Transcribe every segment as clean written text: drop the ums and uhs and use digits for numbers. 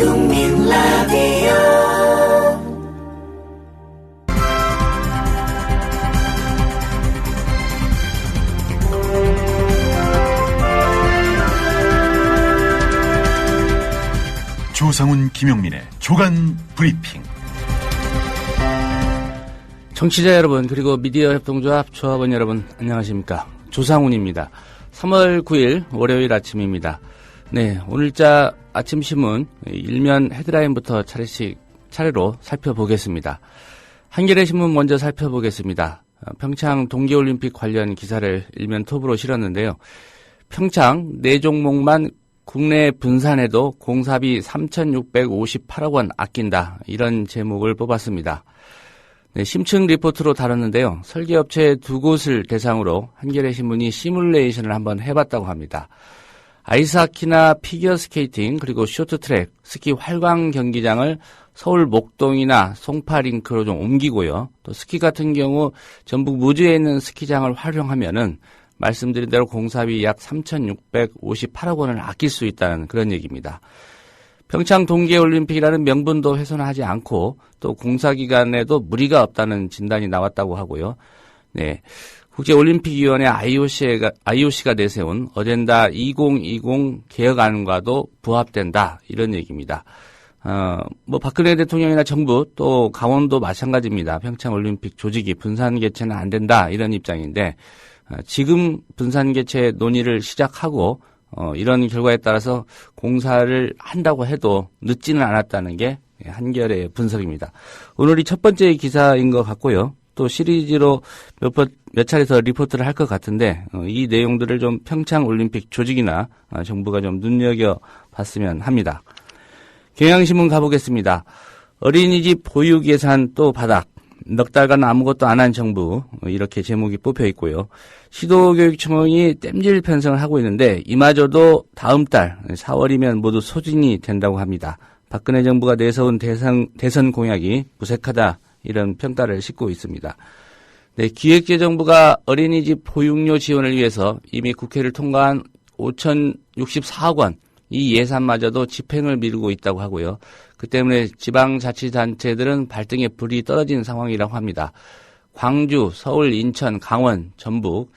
국민 라디오 조상훈 김용민의 조간 브리핑. 청취자 여러분, 그리고 미디어 협동조합 조합원 여러분, 안녕하십니까. 조상훈입니다. 3월 9일 월요일 아침입니다. 네, 오늘자 아침 신문 일면 헤드라인부터 차례로 살펴보겠습니다. 한겨레 신문 먼저 살펴보겠습니다. 평창 동계올림픽 관련 기사를 일면 톱으로 실었는데요. 평창 4종목만 국내 분산해도 공사비 3,658억 원 아낀다. 이런 제목을 뽑았습니다. 네, 심층 리포트로 다뤘는데요. 설계업체 2곳을 대상으로 한겨레 신문이 시뮬레이션을 한번 해봤다고 합니다. 아이스하키나 피겨스케이팅 그리고 쇼트트랙, 스키 활강 경기장을 서울 목동이나 송파링크로 좀 옮기고요. 또 스키 같은 경우 전북 무주에 있는 스키장을 활용하면은 말씀드린 대로 공사비 약 3,658억 원을 아낄 수 있다는 그런 얘기입니다. 평창 동계올림픽이라는 명분도 훼손하지 않고 또 공사기간에도 무리가 없다는 진단이 나왔다고 하고요. 네, 국제올림픽위원회 IOC가 내세운 어젠다 2020 개혁안과도 부합된다 이런 얘기입니다. 박근혜 대통령이나 정부 또 강원도 마찬가지입니다. 평창올림픽 조직이 분산 개최는 안 된다 이런 입장인데 지금 분산 개최 논의를 시작하고 이런 결과에 따라서 공사를 한다고 해도 늦지는 않았다는 게 한겨레의 분석입니다. 오늘이 첫 번째 기사인 것 같고요. 또 시리즈로 몇 차례 더 리포트를 할 것 같은데 이 내용들을 좀 평창올림픽 조직이나 정부가 좀 눈여겨봤으면 합니다. 경향신문 가보겠습니다. 어린이집 보육 예산 또 바닥. 넉 달간 아무것도 안 한 정부, 이렇게 제목이 뽑혀 있고요. 시도교육청이 땜질 편성을 하고 있는데 이마저도 다음 달 4월이면 모두 소진이 된다고 합니다. 박근혜 정부가 내세운 대선 공약이 무색하다 이런 평가를 싣고 있습니다. 네, 기획재정부가 어린이집 보육료 지원을 위해서 이미 국회를 통과한 5,064억 원 이 예산마저도 집행을 미루고 있다고 하고요. 그 때문에 지방자치단체들은 발등에 불이 떨어진 상황이라고 합니다. 광주, 서울, 인천, 강원, 전북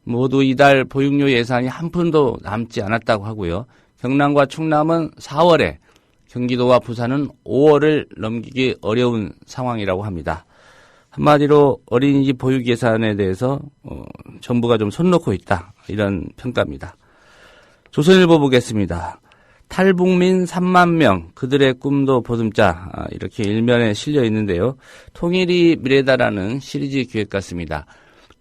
모두 이달 보육료 예산이 한 푼도 남지 않았다고 하고요. 경남과 충남은 4월에, 경기도와 부산은 5월을 넘기기 어려운 상황이라고 합니다. 한마디로 어린이집 보육 예산에 대해서 정부가 좀 손 놓고 있다 이런 평가입니다. 조선일보 보겠습니다. 탈북민 3만 명, 그들의 꿈도 보듬자 이렇게 일면에 실려 있는데요. 통일이 미래다라는 시리즈 기획 같습니다.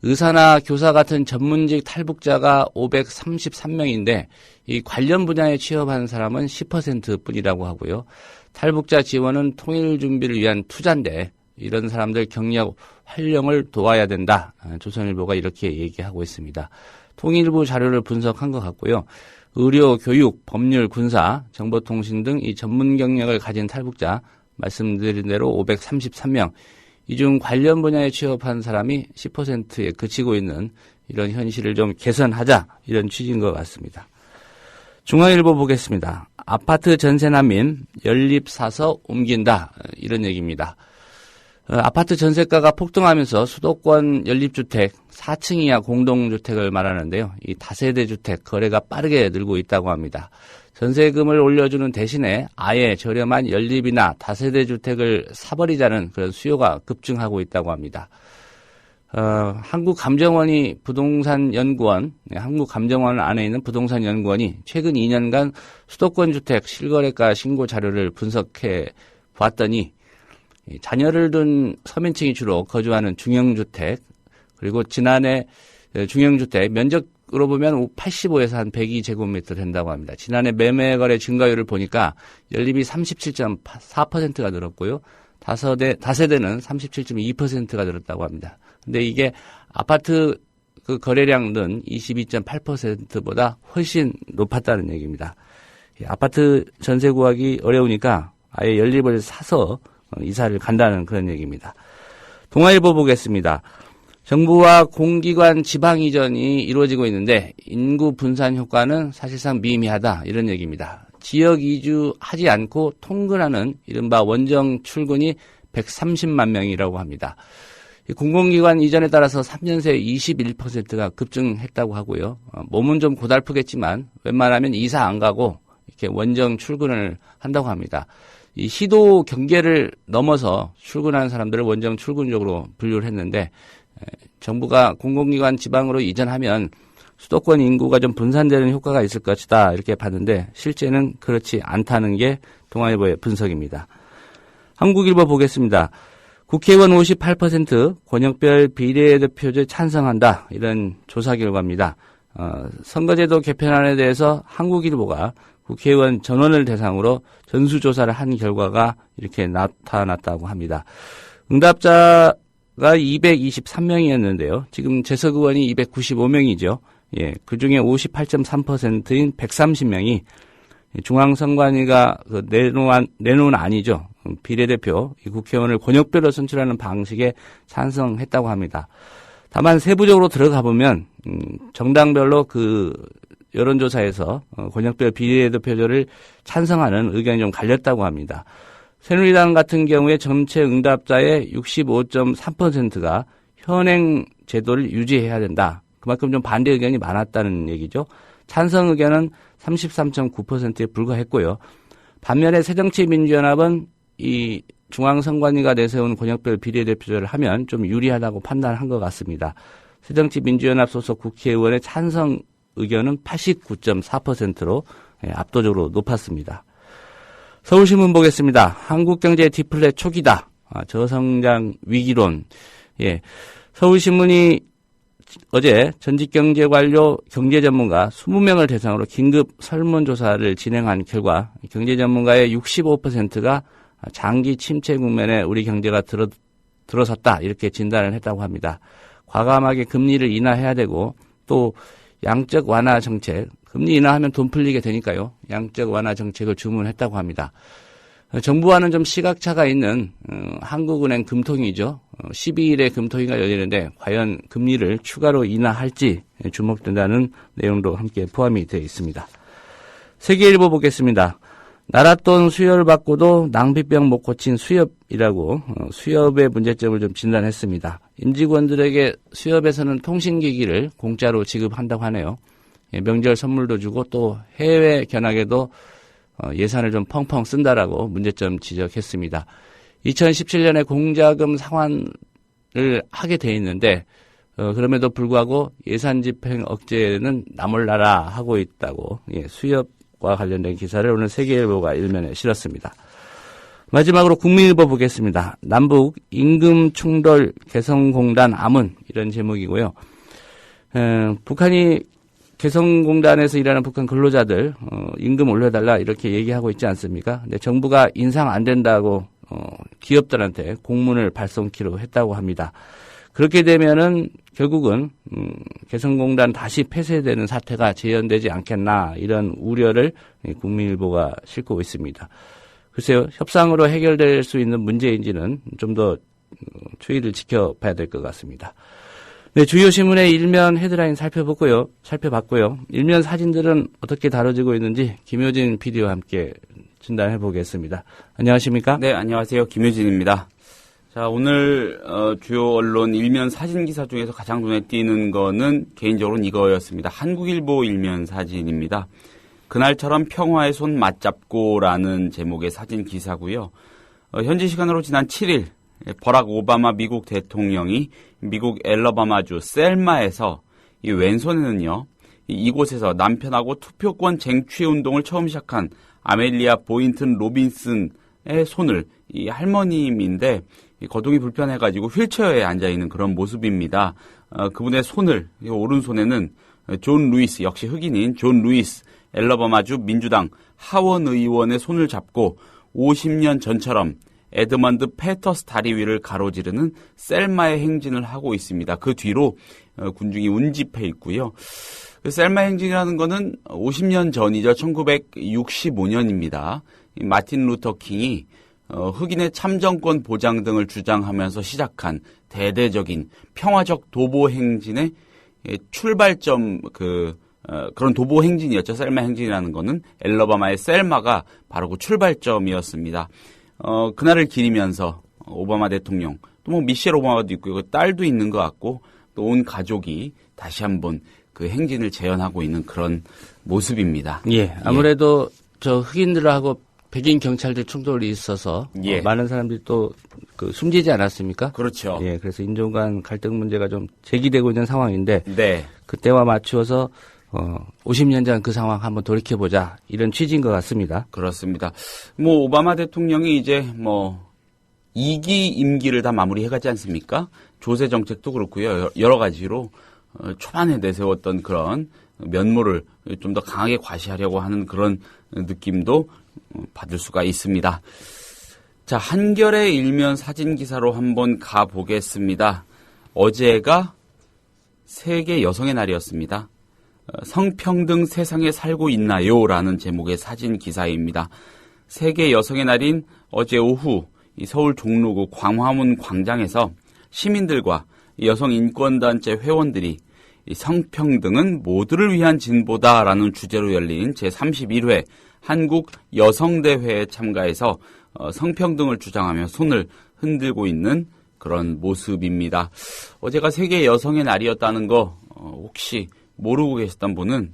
의사나 교사 같은 전문직 탈북자가 533명인데 이 관련 분야에 취업한 사람은 10% 뿐이라고 하고요. 탈북자 지원은 통일 준비를 위한 투자인데 이런 사람들 경력 활용을 도와야 된다. 조선일보가 이렇게 얘기하고 있습니다. 통일부 자료를 분석한 것 같고요. 의료, 교육, 법률, 군사, 정보통신 등 이 전문 경력을 가진 탈북자 말씀드린 대로 533명. 이 중 관련 분야에 취업한 사람이 10%에 그치고 있는 이런 현실을 좀 개선하자 이런 취지인 것 같습니다. 중앙일보 보겠습니다. 아파트 전세 난민 연립 사서 옮긴다 이런 얘기입니다. 아파트 전세가가 폭등하면서 수도권 연립주택 4층 이하 공동주택을 말하는데요. 이 다세대 주택 거래가 빠르게 늘고 있다고 합니다. 전세금을 올려주는 대신에 아예 저렴한 연립이나 다세대 주택을 사버리자는 그런 수요가 급증하고 있다고 합니다. 한국감정원 안에 있는 부동산 연구원이 최근 2년간 수도권 주택 실거래가 신고 자료를 분석해 봤더니 자녀를 둔 서민층이 주로 거주하는 중형주택, 그리고 지난해 중형주택 면적으로 보면 85에서 한 102제곱미터 된다고 합니다. 지난해 매매거래 증가율을 보니까 연립이 37.4%가 늘었고요. 다세대는 37.2%가 늘었다고 합니다. 근데 이게 아파트 그 거래량은 22.8%보다 훨씬 높았다는 얘기입니다. 아파트 전세 구하기 어려우니까 아예 연립을 사서 이사를 간다는 그런 얘기입니다. 동아일보 보겠습니다. 정부와 공기관 지방 이전이 이루어지고 있는데 인구 분산 효과는 사실상 미미하다 이런 얘기입니다. 지역 이주하지 않고 통근하는 이른바 원정 출근이 130만 명이라고 합니다. 공공기관 이전에 따라서 3년 새에 21%가 급증했다고 하고요. 몸은 좀 고달프겠지만 웬만하면 이사 안 가고 이렇게 원정 출근을 한다고 합니다. 이 시도 경계를 넘어서 출근하는 사람들을 원정 출근적으로 분류를 했는데 정부가 공공기관 지방으로 이전하면 수도권 인구가 좀 분산되는 효과가 있을 것이다 이렇게 봤는데 실제는 그렇지 않다는 게 동아일보의 분석입니다. 한국일보 보겠습니다. 국회의원 58% 권역별 비례대표제 찬성한다 이런 조사 결과입니다. 선거제도 개편안에 대해서 한국일보가 국회의원 전원을 대상으로 전수조사를 한 결과가 이렇게 나타났다고 합니다. 응답자가 223명이었는데요. 지금 재석 의원이 295명이죠. 예, 그 중에 58.3%인 130명이 중앙선관위가 내놓은 안이죠. 비례대표, 이 국회의원을 권역별로 선출하는 방식에 찬성했다고 합니다. 다만 세부적으로 들어가 보면 정당별로 그 여론조사에서 권역별 비례대표제를 찬성하는 의견이 좀 갈렸다고 합니다. 새누리당 같은 경우에 전체 응답자의 65.3%가 현행 제도를 유지해야 된다. 그만큼 좀 반대 의견이 많았다는 얘기죠. 찬성 의견은 33.9%에 불과했고요. 반면에 새정치민주연합은 이 중앙선관위가 내세운 권역별 비례대표제를 하면 좀 유리하다고 판단한 것 같습니다. 새정치민주연합 소속 국회의원의 찬성 의견은 89.4%로 압도적으로 높았습니다. 서울신문 보겠습니다. 한국경제 디플레 초기다. 저성장 위기론. 예. 서울신문이 어제 전직경제관료 경제전문가 20명을 대상으로 긴급 설문조사를 진행한 결과 경제전문가의 65%가 장기 침체 국면에 우리 경제가 들어섰다 이렇게 진단을 했다고 합니다. 과감하게 금리를 인하해야 되고 또 양적 완화 정책, 금리 인하하면 돈 풀리게 되니까요. 양적 완화 정책을 주문했다고 합니다. 정부와는 좀 시각차가 있는 한국은행 금통위죠. 12일에 금통위가 열리는데 과연 금리를 추가로 인하할지 주목된다는 내용도 함께 포함이 되어 있습니다. 세계일보 보겠습니다. 나랏돈 수혈 받고도 낭비병 못 고친 수협이라고 수협의 문제점을 좀 진단했습니다. 임직원들에게 수협에서는 통신기기를 공짜로 지급한다고 하네요. 명절 선물도 주고 또 해외 견학에도 예산을 좀 펑펑 쓴다라고 문제점 지적했습니다. 2017년에 공자금 상환을 하게 돼 있는데 그럼에도 불구하고 예산 집행 억제는 나몰라라 하고 있다고 수협과 관련된 기사를 오늘 세계일보가 일면에 실었습니다. 마지막으로 국민일보 보겠습니다. 남북 임금 충돌 개성공단 암은 이런 제목이고요. 북한이 개성공단에서 일하는 북한 근로자들 임금 올려달라 이렇게 얘기하고 있지 않습니까? 근데 정부가 인상 안 된다고 기업들한테 공문을 발송키로 했다고 합니다. 그렇게 되면은 결국은 개성공단 다시 폐쇄되는 사태가 재현되지 않겠나 이런 우려를 국민일보가 싣고 있습니다. 글쎄요, 협상으로 해결될 수 있는 문제인지는 좀 더 추이를 지켜봐야 될 것 같습니다. 네, 주요 신문의 일면 헤드라인 살펴봤고요. 일면 사진들은 어떻게 다뤄지고 있는지 김효진 PD와 함께 진단해 보겠습니다. 안녕하십니까? 네, 안녕하세요. 김효진입니다. 자, 오늘 주요 언론 일면 사진 기사 중에서 가장 눈에 띄는 거는 개인적으로는 이거였습니다. 한국일보 일면 사진입니다. 그날처럼 평화의 손 맞잡고라는 제목의 사진 기사고요. 현지 시간으로 지난 7일 버락 오바마 미국 대통령이 미국 엘러바마주 셀마에서 이 왼손에는요, 이곳에서 남편하고 투표권 쟁취 운동을 처음 시작한 아멜리아 보인튼 로빈슨의 손을, 이 할머님인데 거동이 불편해가지고 휠체어에 앉아있는 그런 모습입니다. 그분의 손을, 오른손에는 존 루이스, 역시 흑인인 존 루이스 엘러바마주 민주당 하원 의원의 손을 잡고 50년 전처럼 에드먼드 패터스 다리 위를 가로지르는 셀마의 행진을 하고 있습니다. 그 뒤로 군중이 운집해 있고요. 셀마 행진이라는 거는 50년 전이죠. 1965년입니다. 마틴 루터 킹이 흑인의 참정권 보장 등을 주장하면서 시작한 대대적인 평화적 도보 행진의 출발점 그런 도보 행진이었죠. 셀마 행진이라는 거는 엘러바마의 셀마가 바로 그 출발점이었습니다. 그날을 기리면서 오바마 대통령, 또 뭐 미셸 오바마도 있고 그 딸도 있는 것 같고 또 온 가족이 다시 한번 그 행진을 재현하고 있는 그런 모습입니다. 예, 아무래도 저 흑인들하고 백인 경찰들 충돌이 있어서 예. 많은 사람들이 또 그 숨지지 않았습니까? 그렇죠. 예, 그래서 인종 간 갈등 문제가 좀 제기되고 있는 상황인데 네. 그때와 맞추어서 50년 전 그 상황 한번 돌이켜보자 이런 취지인 것 같습니다. 그렇습니다. 뭐 오바마 대통령이 이제 뭐 2기 임기를 다 마무리해가지 않습니까? 조세 정책도 그렇고요. 여러 가지로 초반에 내세웠던 그런 면모를 좀 더 강하게 과시하려고 하는 그런 느낌도 받을 수가 있습니다. 자, 한겨레 일면 사진 기사로 한번 가보겠습니다. 어제가 세계 여성의 날이었습니다. 성평등 세상에 살고 있나요? 라는 제목의 사진 기사입니다. 세계 여성의 날인 어제 오후 서울 종로구 광화문 광장에서 시민들과 여성 인권단체 회원들이 성평등은 모두를 위한 진보다라는 주제로 열린 제31회 한국 여성대회에 참가해서 성평등을 주장하며 손을 흔들고 있는 그런 모습입니다. 어제가 세계 여성의 날이었다는 거 혹시 모르고 계셨던 분은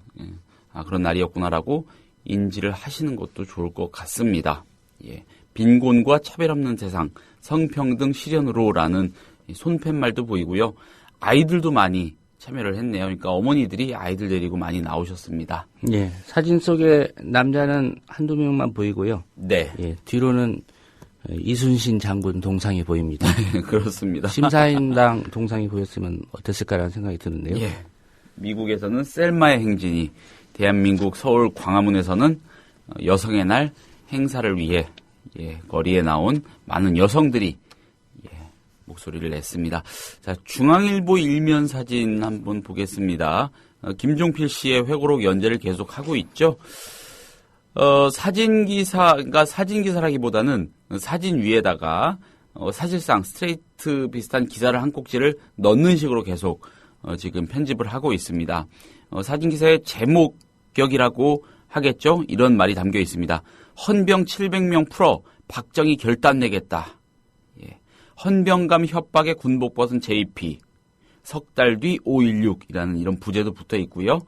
그런 날이었구나라고 인지를 하시는 것도 좋을 것 같습니다. 예. 빈곤과 차별 없는 세상, 성평등 실현으로라는 손팻말도 보이고요. 아이들도 많이 참여를 했네요. 그러니까 어머니들이 아이들 데리고 많이 나오셨습니다. 예, 사진 속에 남자는 한두 명만 보이고요. 네. 예, 뒤로는 이순신 장군 동상이 보입니다. 그렇습니다. 심사인당 동상이 보였으면 어땠을까라는 생각이 드는데요. 예. 미국에서는 셀마의 행진이, 대한민국 서울 광화문에서는 여성의 날 행사를 위해 거리에 나온 많은 여성들이 목소리를 냈습니다. 자, 중앙일보 일면 사진 한번 보겠습니다. 김종필 씨의 회고록 연재를 계속하고 있죠. 그러니까 사진 기사라기보다는 사진 위에다가 사실상 스트레이트 비슷한 기사를 한 꼭지를 넣는 식으로 계속 지금 편집을 하고 있습니다. 사진 기사의 제목격이라고 하겠죠? 이런 말이 담겨 있습니다. 헌병 700명 풀어 박정희 결단 내겠다. 헌병감 협박에 군복 벗은 JP, 석 달 뒤 5.16이라는 이런 부제도 붙어 있고요.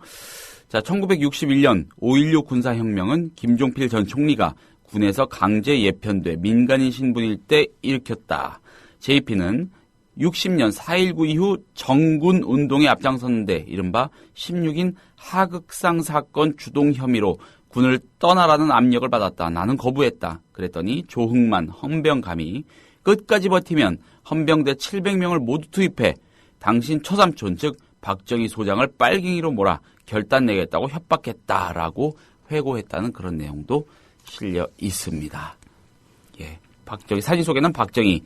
자, 1961년 5.16 군사혁명은 김종필 전 총리가 군에서 강제 예편돼 민간인 신분일 때 일으켰다. JP는 60년 4.19 이후 정군 운동에 앞장섰는데 이른바 16인 하극상 사건 주동 혐의로 군을 떠나라는 압력을 받았다. 나는 거부했다. 그랬더니 조흥만 헌병감이 끝까지 버티면 헌병대 700명을 모두 투입해 당신 처삼촌 즉 박정희 소장을 빨갱이로 몰아 결단 내겠다고 협박했다라고 회고했다는 그런 내용도 실려 있습니다. 예, 박정희 사진 속에는 박정희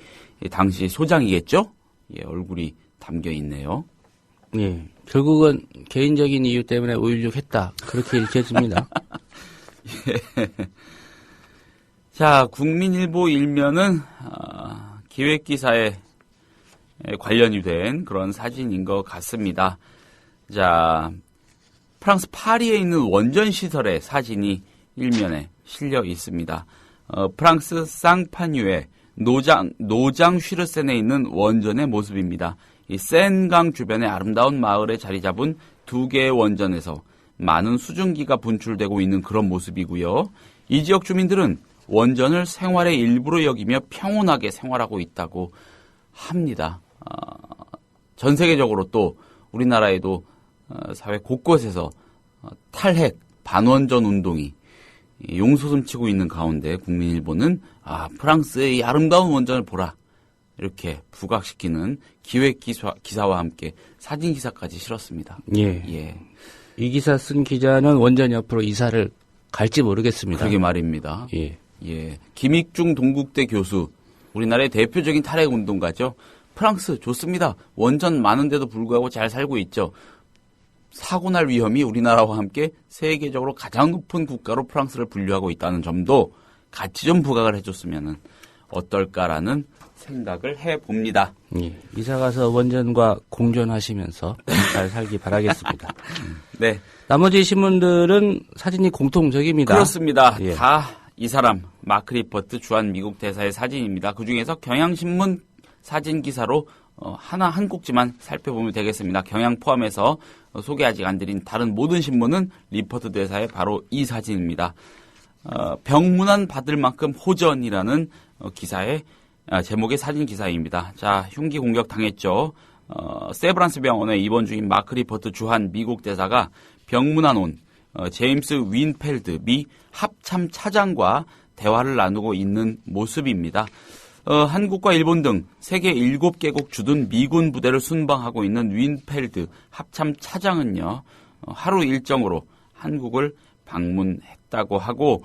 당시 소장이겠죠? 예, 얼굴이 담겨 있네요. 예, 결국은 개인적인 이유 때문에 5.16 했다 그렇게 읽혀집니다. 예. 자, 국민일보 일면은 기획기사에 관련이 된 그런 사진인 것 같습니다. 자, 프랑스 파리에 있는 원전 시설의 사진이 일면에 실려 있습니다. 프랑스 쌍파뉴의 노장 슈르센에 있는 원전의 모습입니다. 이 센강 주변의 아름다운 마을에 자리 잡은 두 개의 원전에서 많은 수증기가 분출되고 있는 그런 모습이고요. 이 지역 주민들은 원전을 생활의 일부로 여기며 평온하게 생활하고 있다고 합니다. 전 세계적으로 또 우리나라에도 사회 곳곳에서 탈핵, 반원전 운동이 용솟음치고 있는 가운데 국민일보는 프랑스의 이 아름다운 원전을 보라 이렇게 부각시키는 기획 기사와 함께 사진 기사까지 실었습니다. 예. 예. 이 기사 쓴 기자는 원전 옆으로 이사를 갈지 모르겠습니다. 그러게 말입니다. 예. 예. 김익중 동국대 교수, 우리나라의 대표적인 탈핵 운동가죠. 프랑스 좋습니다. 원전 많은데도 불구하고 잘 살고 있죠. 사고 날 위험이 우리나라와 함께 세계적으로 가장 높은 국가로 프랑스를 분류하고 있다는 점도 같이 좀 부각을 해줬으면 어떨까라는 생각을 해봅니다. 예. 이사 가서 원전과 공존하시면서 잘 살기 바라겠습니다. 네. 나머지 신문들은 사진이 공통적입니다. 그렇습니다. 예. 다 이 사람 마크 리퍼트 주한 미국 대사의 사진입니다. 그중에서 경향신문 사진 기사로 하나 한 꼭지만 살펴보면 되겠습니다. 경향 포함해서 소개 아직 안 드린 다른 모든 신문은 리퍼트 대사의 바로 이 사진입니다. 병문안 받을 만큼 호전이라는 기사의 제목의 사진 기사입니다. 자, 흉기 공격 당했죠. 세브란스 병원에 입원 중인 마크 리퍼트 주한 미국 대사가 병문안 온 제임스 윈펠드 미 합참 차장과 대화를 나누고 있는 모습입니다. 한국과 일본 등 세계 7개국 주둔 미군 부대를 순방하고 있는 윈펠드 합참 차장은요, 하루 일정으로 한국을 방문했다고 하고,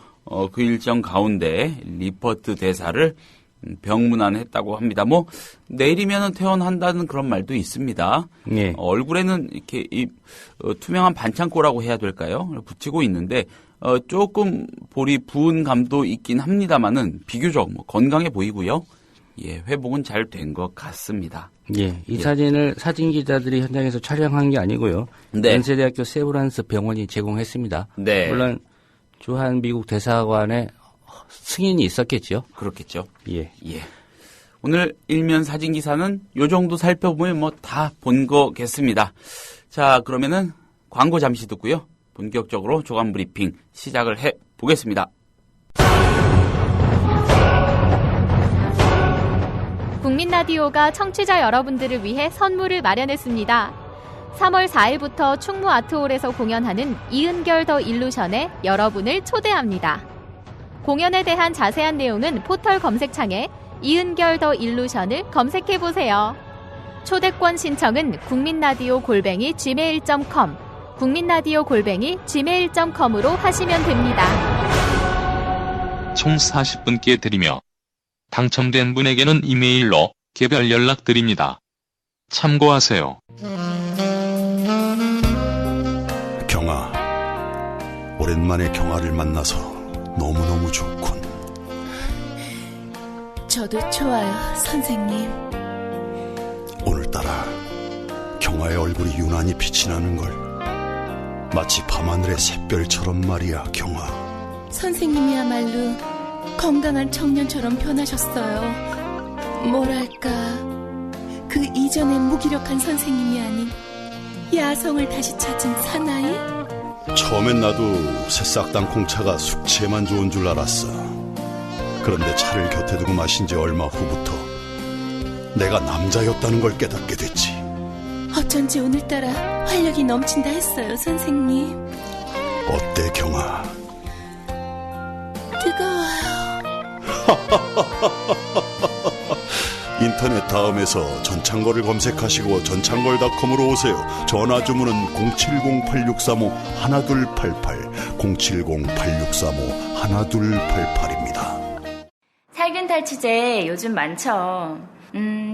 그 일정 가운데 리퍼트 대사를 병문안했다고 합니다. 뭐 내일이면은 퇴원한다는 그런 말도 있습니다. 예. 얼굴에는 이렇게 투명한 반창고라고 해야 될까요? 붙이고 있는데 조금 볼이 부은 감도 있긴 합니다만은 비교적 건강해 보이고요. 예, 회복은 잘 된 것 같습니다. 예, 이 사진을 사진 기자들이 현장에서 촬영한 게 아니고요. 네. 연세대학교 세브란스 병원이 제공했습니다. 네. 물론 주한 미국 대사관에 승인이 있었겠죠. 그렇겠죠. 예. 예. 오늘 일면 사진 기사는 요 정도 살펴보면 뭐 다 본 거겠습니다. 자, 그러면은 광고 잠시 듣고요. 본격적으로 조간 브리핑 시작을 해 보겠습니다. 국민 라디오가 청취자 여러분들을 위해 선물을 마련했습니다. 3월 4일부터 충무 아트홀에서 공연하는 이은결 더 일루션에 여러분을 초대합니다. 공연에 대한 자세한 내용은 포털 검색창에 이은결 더 일루션을 검색해보세요. 초대권 신청은 국민라디오@gmail.com, 국민라디오@gmail.com으로 하시면 됩니다. 총 40분께 드리며 당첨된 분에게는 이메일로 개별 연락드립니다. 참고하세요. 경아, 오랜만에 경아를 만나서 너무너무 좋군. 저도 좋아요, 선생님. 오늘따라 경아의 얼굴이 유난히 빛이 나는 걸. 마치 밤하늘의 샛별처럼 말이야, 경아. 선생님이야말로 건강한 청년처럼 변하셨어요. 뭐랄까, 그 이전의 무기력한 선생님이 아닌 야성을 다시 찾은 사나이? 처음엔 나도 새싹 땅콩차가 숙취에만 좋은 줄 알았어. 그런데 차를 곁에 두고 마신 지 얼마 후부터 내가 남자였다는 걸 깨닫게 됐지. 어쩐지 오늘따라 활력이 넘친다 했어요, 선생님. 어때, 경아? 뜨거워요. 인터넷 다음에서 전창걸을 검색하시고 전창걸닷컴으로 오세요. 전화주문은 070-8635-1288, 070-8635-1288입니다. 살균 탈취제 요즘 많죠.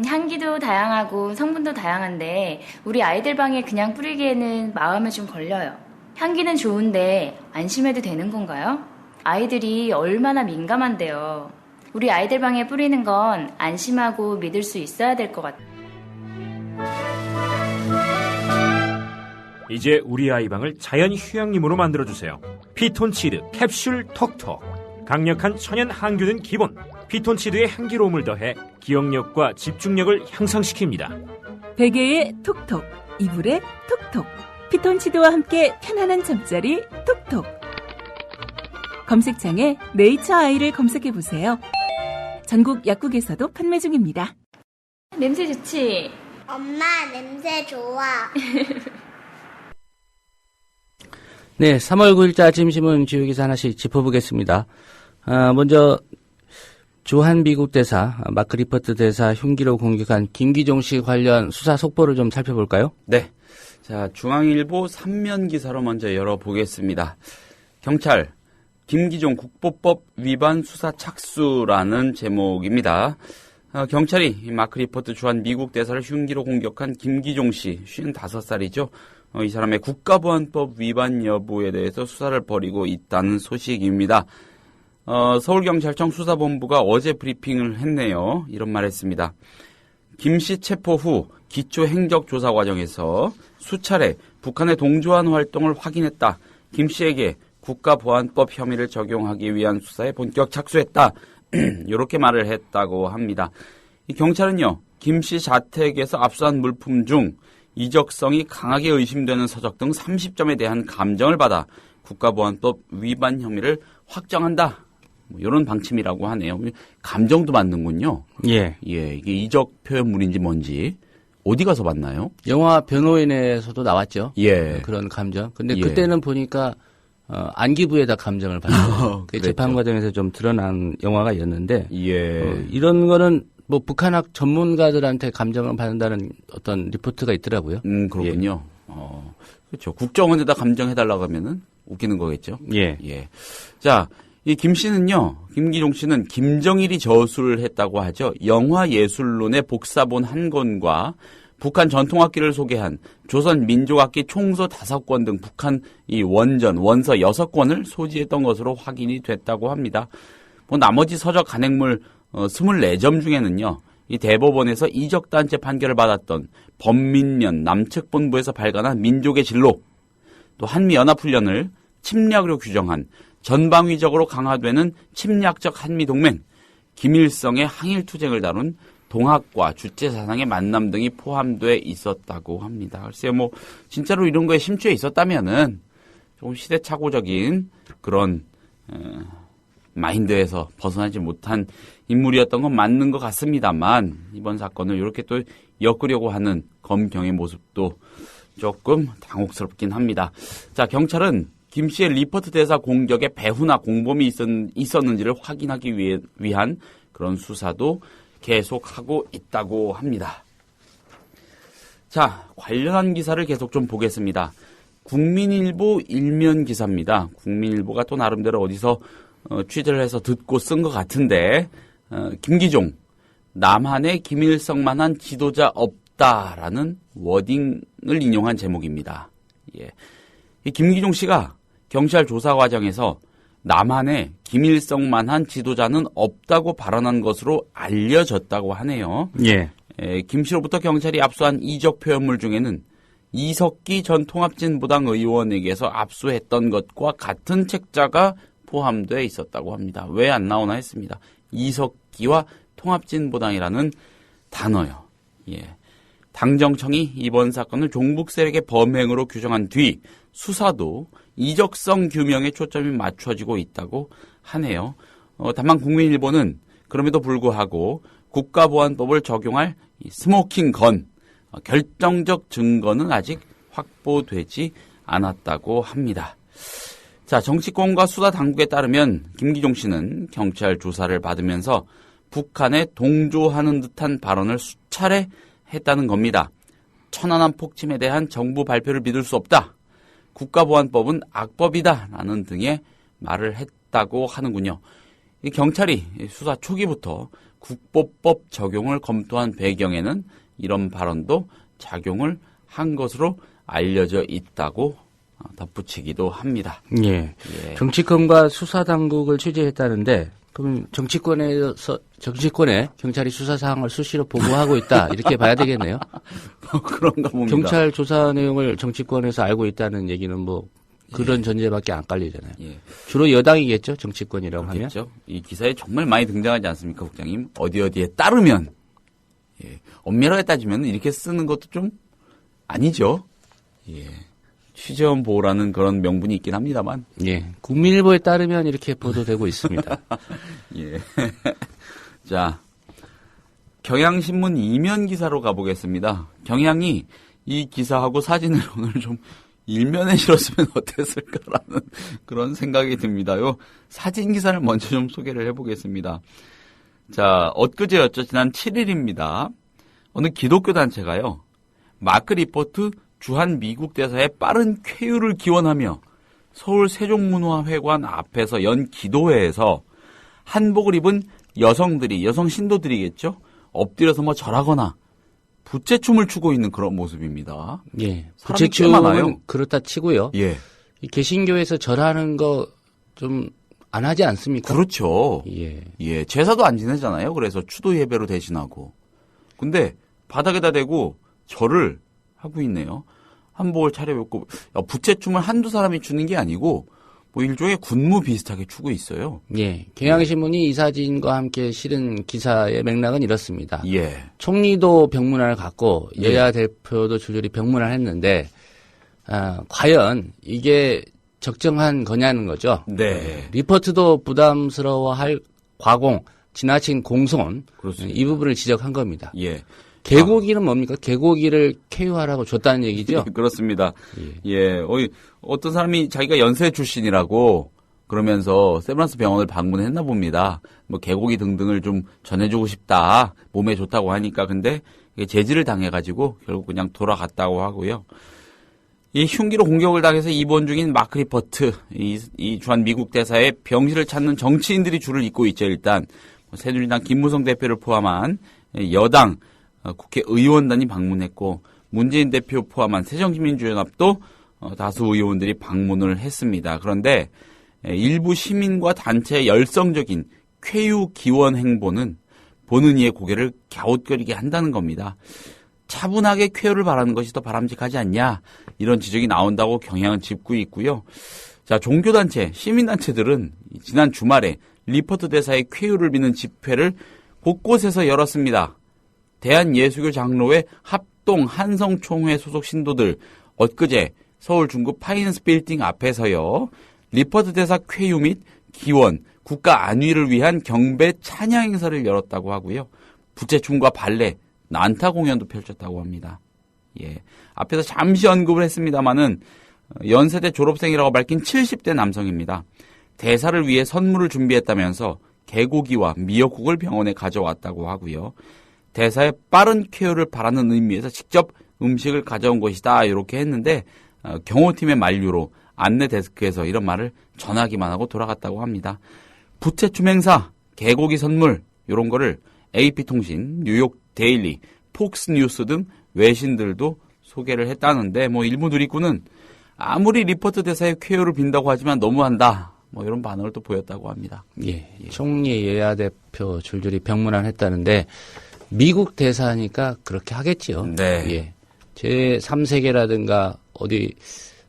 향기도 다양하고 성분도 다양한데 우리 아이들 방에 그냥 뿌리기에는 마음에 좀 걸려요. 향기는 좋은데 안심해도 되는 건가요? 아이들이 얼마나 민감한데요. 우리 아이들 방에 뿌리는 건 안심하고 믿을 수 있어야 될 것 같아요. 이제 우리 아이 방을 자연 휴양림으로 만들어주세요. 피톤치드 캡슐 톡톡. 강력한 천연 항균은 기본. 피톤치드의 향기로움을 더해 기억력과 집중력을 향상시킵니다. 베개에 톡톡, 이불에 톡톡. 피톤치드와 함께 편안한 잠자리 톡톡. 검색창에 네이처 아이를 검색해보세요. 전국 약국에서도 판매 중입니다. 냄새 좋지? 엄마, 냄새 좋아. 네, 3월 9일자 아침신문 주요 기사 하나씩 짚어보겠습니다. 먼저 주한 미국 대사 마크 리퍼트 대사 흉기로 공격한 김기종 씨 관련 수사 속보를 좀 살펴볼까요? 네. 자, 중앙일보 3면 기사로 먼저 열어보겠습니다. 경찰 김기종 국보법 위반 수사 착수라는 제목입니다. 경찰이 마크 리퍼트 주한 미국 대사를 흉기로 공격한 김기종 씨, 55살이죠. 이 사람의 국가보안법 위반 여부에 대해서 수사를 벌이고 있다는 소식입니다. 서울경찰청 수사본부가 어제 브리핑을 했네요. 이런 말 했습니다. 김 씨 체포 후 기초 행적 조사 과정에서 수차례 북한의 동조한 활동을 확인했다. 김 씨에게 국가보안법 혐의를 적용하기 위한 수사에 본격 착수했다. 이렇게 말을 했다고 합니다. 이 경찰은요, 김 씨 자택에서 압수한 물품 중 이적성이 강하게 의심되는 서적 등 30점에 대한 감정을 받아 국가보안법 위반 혐의를 확정한다. 이런 방침이라고 하네요. 감정도 받는군요. 예. 예, 이게 이적 표현물인지 뭔지 어디 가서 봤나요? 영화 변호인에서도 나왔죠. 예. 그런 감정. 근데 예. 그때는 보니까 안기부에다 감정을 받는 그 재판 과정에서 좀 드러난 영화가였는데 예. 이런 거는 뭐 북한학 전문가들한테 감정을 받는다는 어떤 리포트가 있더라고요. 그렇군요. 그렇죠. 국정원에다 감정해달라고 하면은 웃기는 거겠죠. 예. 예. 자, 이 김 씨는요, 김기종 씨는 김정일이 저술을 했다고 하죠. 영화예술론의 복사본 한 권과 북한 전통악기를 소개한 조선 민족악기 총서 5권 등 북한 이 원서 6권을 소지했던 것으로 확인이 됐다고 합니다. 뭐 나머지 서적 간행물 24점 중에는요, 이 대법원에서 이적단체 판결을 받았던 범민련 남측본부에서 발간한 민족의 진로, 또 한미연합훈련을 침략으로 규정한 전방위적으로 강화되는 침략적 한미동맹, 김일성의 항일투쟁을 다룬 동학과 주체사상의 만남 등이 포함돼 있었다고 합니다. 글쎄요, 뭐 진짜로 이런 거에 심취해 있었다면은 조금 시대착오적인 그런 마인드에서 벗어나지 못한 인물이었던 건 맞는 것 같습니다만, 이번 사건을 이렇게 또 엮으려고 하는 검경의 모습도 조금 당혹스럽긴 합니다. 자, 경찰은 김 씨의 리포트 대사 공격에 배후나 공범이 있었는지를 확인하기 위한 그런 수사도 계속하고 있다고 합니다. 자, 관련한 기사를 계속 좀 보겠습니다. 국민일보 일면 기사입니다. 국민일보가 또 나름대로 어디서 취재를 해서 듣고 쓴 것 같은데, 김기종, 남한에 김일성만한 지도자 없다라는 워딩을 인용한 제목입니다. 예. 이 김기종 씨가 경찰 조사 과정에서 남한에 김일성만한 지도자는 없다고 발언한 것으로 알려졌다고 하네요. 예. 김 씨로부터 경찰이 압수한 이적 표현물 중에는 이석기 전 통합진보당 의원에게서 압수했던 것과 같은 책자가 포함되어 있었다고 합니다. 왜 안 나오나 했습니다. 이석기와 통합진보당이라는 단어요. 예. 당정청이 이번 사건을 종북 세력의 범행으로 규정한 뒤 수사도 이적성 규명에 초점이 맞춰지고 있다고 하네요. 다만 국민일보는 그럼에도 불구하고 국가보안법을 적용할 스모킹 건, 결정적 증거는 아직 확보되지 않았다고 합니다. 자, 정치권과 수사당국에 따르면 김기종 씨는 경찰 조사를 받으면서 북한에 동조하는 듯한 발언을 수차례 했다는 겁니다. 천안함 폭침에 대한 정부 발표를 믿을 수 없다. 국가보안법은 악법이다. 라는 등의 말을 했다고 하는군요. 이 경찰이 수사 초기부터 국보법 적용을 검토한 배경에는 이런 발언도 작용을 한 것으로 알려져 있다고 덧붙이기도 합니다. 예. 정치권과 수사당국을 취재했다는데, 그럼 정치권에 경찰이 수사 사항을 수시로 보고하고 있다, 이렇게 봐야 되겠네요. 그런가 봅니다. 경찰 조사 내용을 정치권에서 알고 있다는 얘기는 뭐 그런 전제밖에 안 깔리잖아요. 예. 주로 여당이겠죠, 정치권이라고 그렇겠죠. 하면. 이 기사에 정말 많이 등장하지 않습니까, 국장님? 어디에 따르면, 엄밀하게 따지면 이렇게 쓰는 것도 좀 아니죠. 예. 취재원 보호라는 그런 명분이 있긴 합니다만. 예. 국민일보에 따르면 이렇게 보도되고 있습니다. 예. 자, 경향신문 이면 기사로 가보겠습니다. 경향이 이 기사하고 사진을 오늘 좀 일면에 실었으면 어땠을까라는 그런 생각이 듭니다요. 사진 기사를 먼저 좀 소개를 해보겠습니다. 자, 엊그제였죠. 지난 7일입니다. 어느 기독교 단체가요, 마크 리포트 주한 미국 대사의 빠른 쾌유를 기원하며 서울 세종문화회관 앞에서 연 기도회에서 한복을 입은 여성 신도들이겠죠? 엎드려서 뭐 절하거나 부채춤을 추고 있는 그런 모습입니다. 예. 사람이 꽤 많아요. 부채춤은 그렇다 치고요. 예. 이 개신교에서 절하는 거 좀 안 하지 않습니까? 그렇죠. 예. 예. 제사도 안 지내잖아요. 그래서 추도 예배로 대신하고. 근데 바닥에다 대고 절을 하고 있네요. 한복을 차려입고 부채춤을 한두 사람이 추는 게 아니고 뭐 일종의 군무 비슷하게 추고 있어요. 예, 경향신문이 이 사진과 함께 실은 기사의 맥락은 이렇습니다. 예. 총리도 병문안을 갔고 여야 대표도 줄줄이 병문안을 했는데 과연 이게 적정한 거냐는 거죠. 네. 리포트도 부담스러워할 과공, 지나친 공손 그렇습니다. 이 부분을 지적한 겁니다. 예. 개고기는 뭡니까? 개고기를 쾌유하라고 줬다는 얘기죠? 그렇습니다. 예. 어떤 사람이 자기가 연세 출신이라고 그러면서 세브란스 병원을 방문했나 봅니다. 뭐 개고기 등등을 좀 전해주고 싶다. 몸에 좋다고 하니까. 근데 제지를 당해가지고 결국 그냥 돌아갔다고 하고요. 이 흉기로 공격을 당해서 입원 중인 마크 리퍼트, 이 주한 미국 대사의 병실을 찾는 정치인들이 줄을 잇고 있죠. 일단 새누리당 김무성 대표를 포함한 여당 국회의원단이 방문했고 문재인 대표 포함한 새정치민주연합도 다수 의원들이 방문을 했습니다. 그런데 일부 시민과 단체의 열성적인 쾌유 기원 행보는 보는 이의 고개를 갸웃거리게 한다는 겁니다. 차분하게 쾌유를 바라는 것이 더 바람직하지 않냐 이런 지적이 나온다고 경향은 짚고 있고요. 자, 종교단체, 시민단체들은 지난 주말에 리퍼트 대사의 쾌유를 비는 집회를 곳곳에서 열었습니다. 대한예수교 장로회 합동 한성총회 소속 신도들 엊그제 서울 중구 파이낸스 빌딩 앞에서요. 리퍼트 대사 쾌유 및 기원, 국가 안위를 위한 경배 찬양 행사를 열었다고 하고요. 부채춤과 발레, 난타 공연도 펼쳤다고 합니다. 예. 앞에서 잠시 언급을 했습니다마는 연세대 졸업생이라고 밝힌 70대 남성입니다. 대사를 위해 선물을 준비했다면서 개고기와 미역국을 병원에 가져왔다고 하고요. 대사의 빠른 쾌유를 바라는 의미에서 직접 음식을 가져온 것이다 이렇게 했는데 경호팀의 만류로 안내 데스크에서 이런 말을 전하기만 하고 돌아갔다고 합니다. 부채춤 행사, 개고기 선물 이런 거를 AP통신, 뉴욕 데일리, 폭스뉴스 등 외신들도 소개를 했다는데 뭐 일부 누리꾼은 아무리 리퍼트 대사의 쾌유를 빈다고 하지만 너무한다. 뭐 이런 반응을 또 보였다고 합니다. 예. 총리 여야 대표 줄줄이 병문안 했다는데 미국 대사니까 그렇게 하겠지요. 네. 예. 제3세계라든가 어디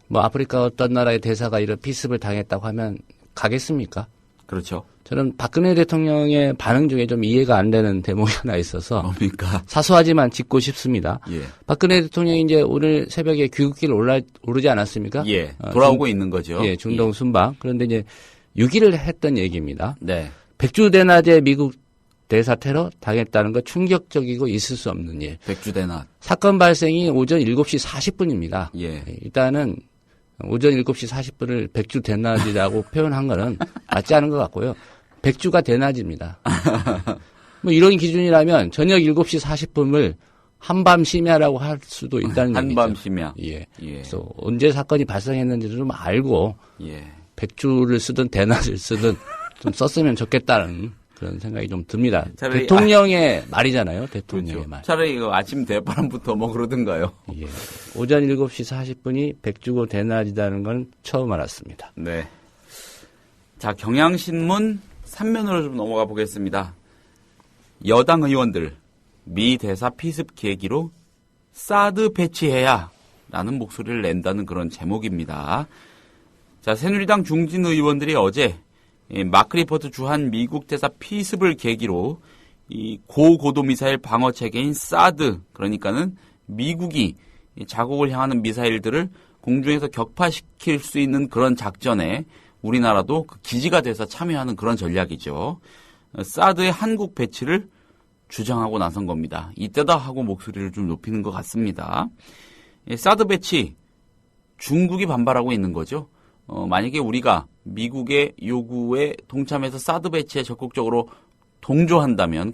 뭐 아프리카 어떤 나라의 대사가 이런 피습을 당했다고 하면 가겠습니까? 그렇죠. 저는 박근혜 대통령의 반응 중에 좀 이해가 안 되는 대목이 하나 있어서 뭡니까? 사소하지만 짚고 싶습니다. 예. 박근혜 대통령이 이제 오늘 새벽에 귀국길 오르지 않았습니까? 예. 돌아오고 있는 거죠. 예, 중동 순방. 그런데 이제 6일을 했던 얘기입니다. 네. 백주대낮에 미국 대사 테러 당했다는 거 충격적이고 있을 수 없는 일. 백주대낮. 사건 발생이 오전 7시 40분입니다. 예. 일단은 오전 7시 40분을 백주 대낮이라고 표현한 거는 맞지 않은 것 같고요. 백주가 대낮입니다. 뭐 이런 기준이라면 저녁 7시 40분을 한밤 심야라고 할 수도 있다는 얘기죠. 한밤 심야. 예. 그래서 언제 사건이 발생했는지도 좀 알고 예. 백주를 쓰든 대낮을 쓰든 좀 썼으면 좋겠다는 그런 생각이 좀 듭니다. 대통령의 말이잖아요. 대통령의 그렇죠. 말. 차라리 이거 아침 대바람부터 뭐 그러든가요. 예. 오전 7시 40분이 백주고 대낮이라는 건 처음 알았습니다. 네. 자, 경향신문 3면으로 좀 넘어가 보겠습니다. 여당 의원들 미 대사 피습 계기로 사드 배치해야 라는 목소리를 낸다는 그런 제목입니다. 자, 새누리당 중진 의원들이 어제 마크 리퍼트 주한 미국 대사 피습을 계기로 이 고고도 미사일 방어 체계인 사드, 그러니까는 미국이 자국을 향하는 미사일들을 공중에서 격파시킬 수 있는 그런 작전에 우리나라도 그 기지가 돼서 참여하는 그런 전략이죠. 사드의 한국 배치를 주장하고 나선 겁니다. 이때다 하고 목소리를 좀 높이는 것 같습니다. 사드 배치 중국이 반발하고 있는 거죠. 만약에 우리가 미국의 요구에 동참해서 사드 배치에 적극적으로 공조한다면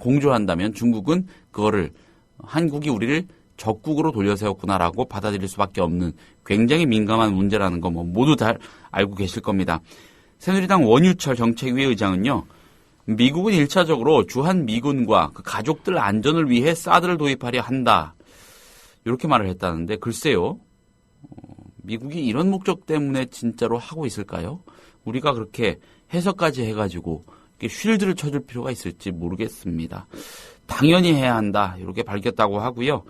중국은 그거를 한국이 우리를 적국으로 돌려세웠구나라고 받아들일 수밖에 없는 굉장히 민감한 문제라는 거 뭐 모두 다 알고 계실 겁니다. 새누리당 원유철 정책위 의장은요. 미국은 1차적으로 주한 미군과 그 가족들 안전을 위해 사드를 도입하려 한다. 이렇게 말을 했다는데 글쎄요. 미국이 이런 목적 때문에 진짜로 하고 있을까요? 우리가 그렇게 해석까지 해가지고 쉴드를 쳐줄 필요가 있을지 모르겠습니다. 당연히 해야 한다. 이렇게 밝혔다고 하고요.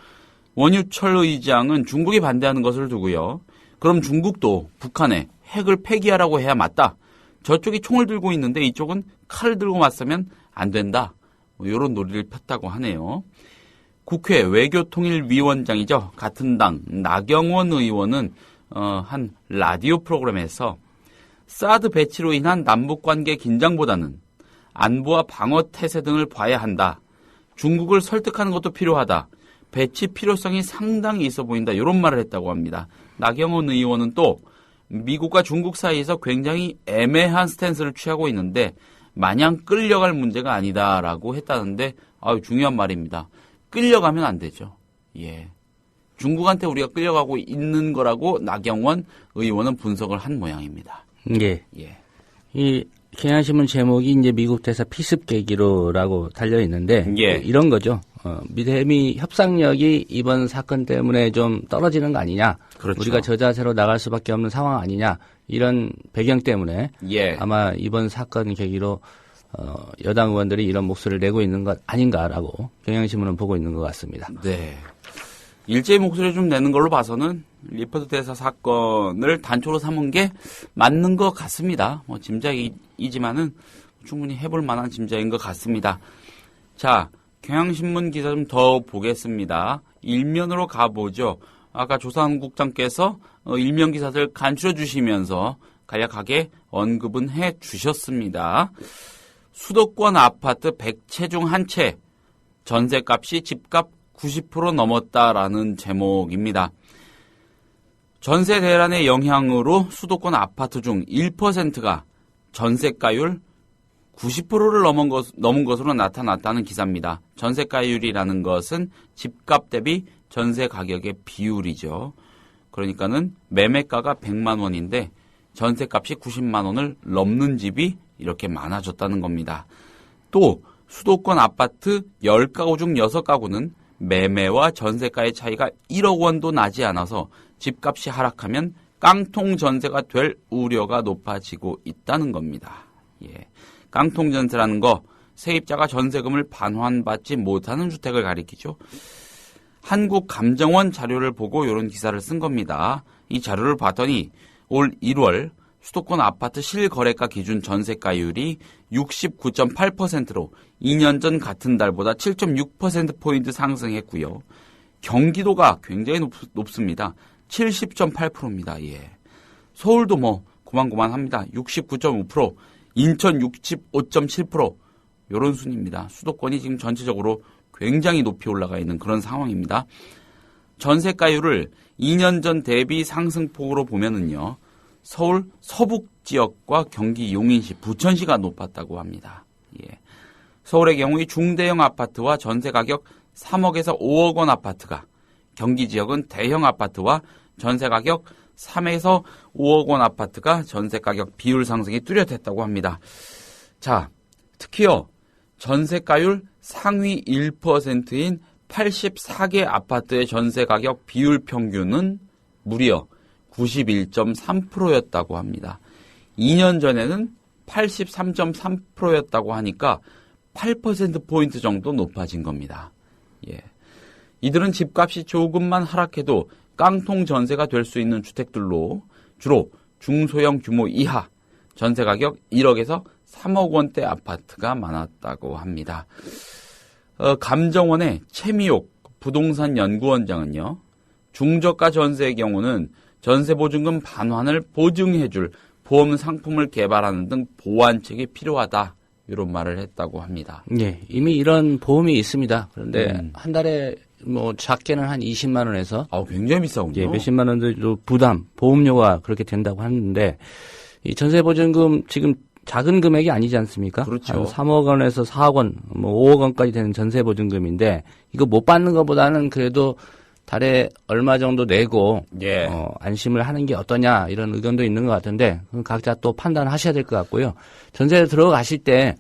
원유철 의장은 중국이 반대하는 것을 두고요. 그럼 중국도 북한에 핵을 폐기하라고 해야 맞다. 저쪽이 총을 들고 있는데 이쪽은 칼을 들고 맞서면 안 된다. 이런 논리를 폈다고 하네요. 국회 외교통일위원장이죠. 같은 당 나경원 의원은 한 라디오 프로그램에서 사드 배치로 인한 남북관계 긴장보다는 안보와 방어 태세 등을 봐야 한다. 중국을 설득하는 것도 필요하다. 배치 필요성이 상당히 있어 보인다. 이런 말을 했다고 합니다. 나경원 의원은 또 미국과 중국 사이에서 굉장히 애매한 스탠스를 취하고 있는데 마냥 끌려갈 문제가 아니다라고 했다는데 중요한 말입니다. 끌려가면 안 되죠. 예. 중국한테 우리가 끌려가고 있는 거라고 나경원 의원은 분석을 한 모양입니다. 예. 예. 이 경향신문 제목이 이제 미국 대사 피습 계기로라고 달려 있는데 예. 이런 거죠. 미대미 협상력이 이번 사건 때문에 좀 떨어지는 거 아니냐. 그렇죠. 우리가 저 자세로 나갈 수밖에 없는 상황 아니냐. 이런 배경 때문에 예. 아마 이번 사건 계기로 여당 의원들이 이런 목소리를 내고 있는 것 아닌가라고 경향신문은 보고 있는 것 같습니다. 네. 일제히 목소리 좀 내는 걸로 봐서는 리퍼드 대사 사건을 단초로 삼은 게 맞는 것 같습니다. 짐작이지만은 충분히 해볼 만한 짐작인 것 같습니다. 자, 경향신문 기사 좀 더 보겠습니다. 일면으로 가보죠. 아까 조상국장께서 일면 기사들 간추려 주시면서 간략하게 언급은 해 주셨습니다. 수도권 아파트 100채 중 한 채, 전세값이 집값 90% 넘었다라는 제목입니다. 전세 대란의 영향으로 수도권 아파트 중 1%가 전세가율 90%를 넘은 것으로 나타났다는 기사입니다. 전세가율이라는 것은 집값 대비 전세 가격의 비율이죠. 그러니까는 매매가가 100만 원인데 전세값이 90만 원을 넘는 집이 이렇게 많아졌다는 겁니다. 또 수도권 아파트 10가구 중 6가구는 매매와 전세가의 차이가 1억 원도 나지 않아서 집값이 하락하면 깡통 전세가 될 우려가 높아지고 있다는 겁니다. 예. 깡통 전세라는 거 세입자가 전세금을 반환받지 못하는 주택을 가리키죠. 한국감정원 자료를 보고 이런 기사를 쓴 겁니다. 이 자료를 봤더니 올 1월 수도권 아파트 실거래가 기준 전세가율이 69.8%로 2년 전 같은 달보다 7.6%포인트 상승했고요. 경기도가 굉장히 높습니다. 70.8%입니다. 예. 서울도 고만고만합니다. 69.5%, 인천 65.7%, 이런 순입니다. 수도권이 지금 전체적으로 굉장히 높이 올라가 있는 그런 상황입니다. 전세가율을 2년 전 대비 상승폭으로 보면은요. 서울 서북 지역과 경기 용인시, 부천시가 높았다고 합니다. 예. 서울의 경우 이 중대형 아파트와 전세 가격 3억에서 5억 원 아파트가, 경기 지역은 대형 아파트와 전세 가격 3에서 5억 원 아파트가 전세 가격 비율 상승이 뚜렷했다고 합니다. 자, 특히요. 전세가율 상위 1%인 84개 아파트의 전세 가격 비율 평균은 무려 91.3%였다고 합니다. 2년 전에는 83.3%였다고 하니까 8%포인트 정도 높아진 겁니다. 예. 이들은 집값이 조금만 하락해도 깡통 전세가 될 수 있는 주택들로 주로 중소형 규모 이하, 전세 가격 1억에서 3억 원대 아파트가 많았다고 합니다. 감정원의 최미옥 부동산 연구원장은요. 중저가 전세의 경우는 전세보증금 반환을 보증해줄 보험 상품을 개발하는 등 보완책이 필요하다. 이런 말을 했다고 합니다. 예, 이미 이런 보험이 있습니다. 그런데 한 달에 작게는 한 20만 원에서 굉장히 비싸군요. 예, 몇십만 원도 부담, 보험료가 그렇게 된다고 하는데 이 전세보증금 지금 작은 금액이 아니지 않습니까? 그렇죠. 한 3억 원에서 4억 원, 5억 원까지 되는 전세보증금인데 이거 못 받는 것보다는 그래도 달에 얼마 정도 내고 예. 안심을 하는 게 어떠냐 이런 의견도 있는 것 같은데 각자 또 판단하셔야 될 것 같고요. 전세에 들어가실 때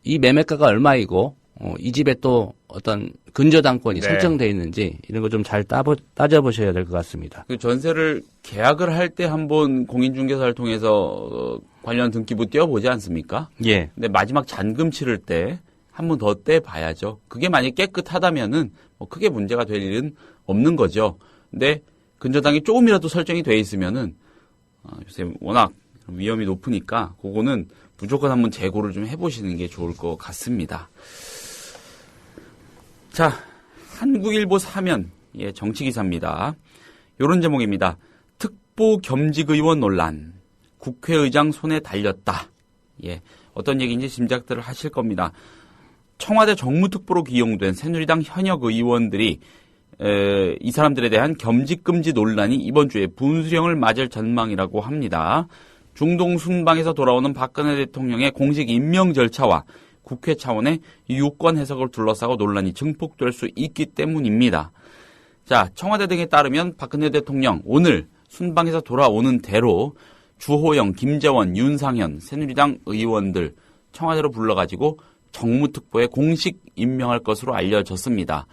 이 매매가가 얼마이고 이 집에 또 어떤 근저당권이 네. 설정되어 있는지 이런 거 좀 잘 따져보셔야 될 것 같습니다. 그 전세를 계약을 할 때 한번 공인중개사를 통해서 관련 등기부 띄워보지 않습니까? 예. 근데 마지막 잔금 치를 때 한 번 더 떼봐야죠. 그게 만약에 깨끗하다면은 뭐 크게 문제가 될 일은 없는 거죠. 근데 근저당이 조금이라도 설정이 돼 있으면은 요새 워낙 위험이 높으니까 그거는 무조건 한번 재고를 좀 해보시는 게 좋을 것 같습니다. 자, 한국일보 사면 정치기사입니다. 요런 제목입니다. 특보 겸직의원 논란. 국회의장 손에 달렸다. 어떤 얘기인지 짐작들을 하실 겁니다. 청와대 정무특보로 기용된 새누리당 현역 의원들이 이 사람들에 대한 겸직금지 논란이 이번 주에 분수령을 맞을 전망이라고 합니다. 중동 순방에서 돌아오는 박근혜 대통령의 공식 임명 절차와 국회 차원의 유권 해석을 둘러싸고 논란이 증폭될 수 있기 때문입니다. 자, 청와대 등에 따르면 박근혜 대통령 오늘 순방에서 돌아오는 대로 주호영, 김재원, 윤상현 새누리당 의원들 청와대로 불러가지고 정무특보에 공식 임명할 것으로 알려졌습니다.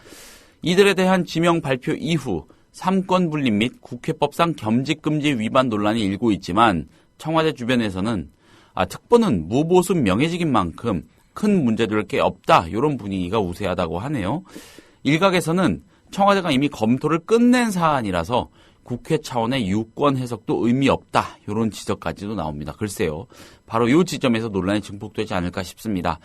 이들에 대한 지명 발표 이후 삼권 분립 및 국회법상 겸직금지 위반 논란이 일고 있지만 청와대 주변에서는 특보는 무보수 명예직인 만큼 큰 문제될 게 없다 이런 분위기가 우세하다고 하네요. 일각에서는 청와대가 이미 검토를 끝낸 사안이라서 국회 차원의 유권 해석도 의미 없다 이런 지적까지도 나옵니다. 글쎄요. 바로 이 지점에서 논란이 증폭되지 않을까 싶습니다.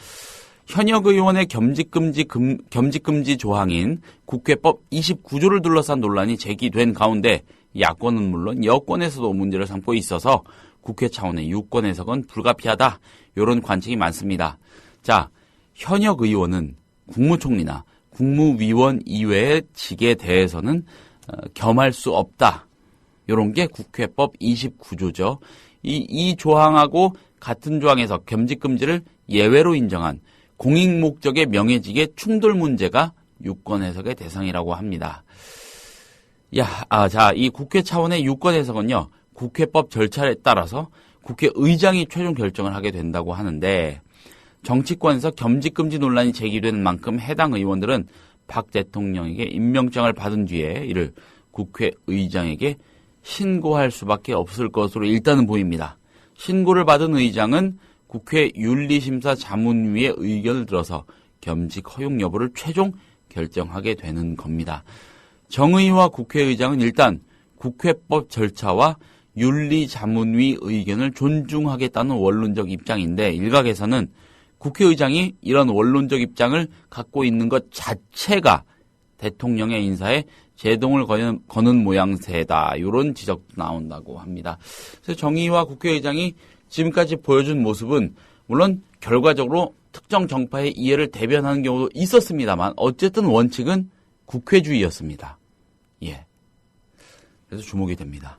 현역 의원의 겸직금지 조항인 국회법 29조를 둘러싼 논란이 제기된 가운데 야권은 물론 여권에서도 문제를 삼고 있어서 국회 차원의 유권 해석은 불가피하다 이런 관측이 많습니다. 자, 현역 의원은 국무총리나 국무위원 이외의 직에 대해서는 겸할 수 없다. 이런 게 국회법 29조죠. 이 조항하고 같은 조항에서 겸직금지를 예외로 인정한 공익 목적의 명예직의 충돌 문제가 유권 해석의 대상이라고 합니다. 자, 이 국회 차원의 유권 해석은요, 국회법 절차에 따라서 국회의장이 최종 결정을 하게 된다고 하는데, 정치권에서 겸직금지 논란이 제기되는 만큼 해당 의원들은 박 대통령에게 임명장을 받은 뒤에 이를 국회의장에게 신고할 수밖에 없을 것으로 일단은 보입니다. 신고를 받은 의장은 국회 윤리심사 자문위의 의견을 들어서 겸직 허용 여부를 최종 결정하게 되는 겁니다. 정의와 국회의장은 일단 국회법 절차와 윤리자문위 의견을 존중하겠다는 원론적 입장인데 일각에서는 국회의장이 이런 원론적 입장을 갖고 있는 것 자체가 대통령의 인사에 제동을 거는 모양새다. 이런 지적도 나온다고 합니다. 그래서 정의와 국회의장이 지금까지 보여준 모습은 물론 결과적으로 특정 정파의 이해를 대변하는 경우도 있었습니다만 어쨌든 원칙은 국회주의였습니다. 그래서 주목이 됩니다.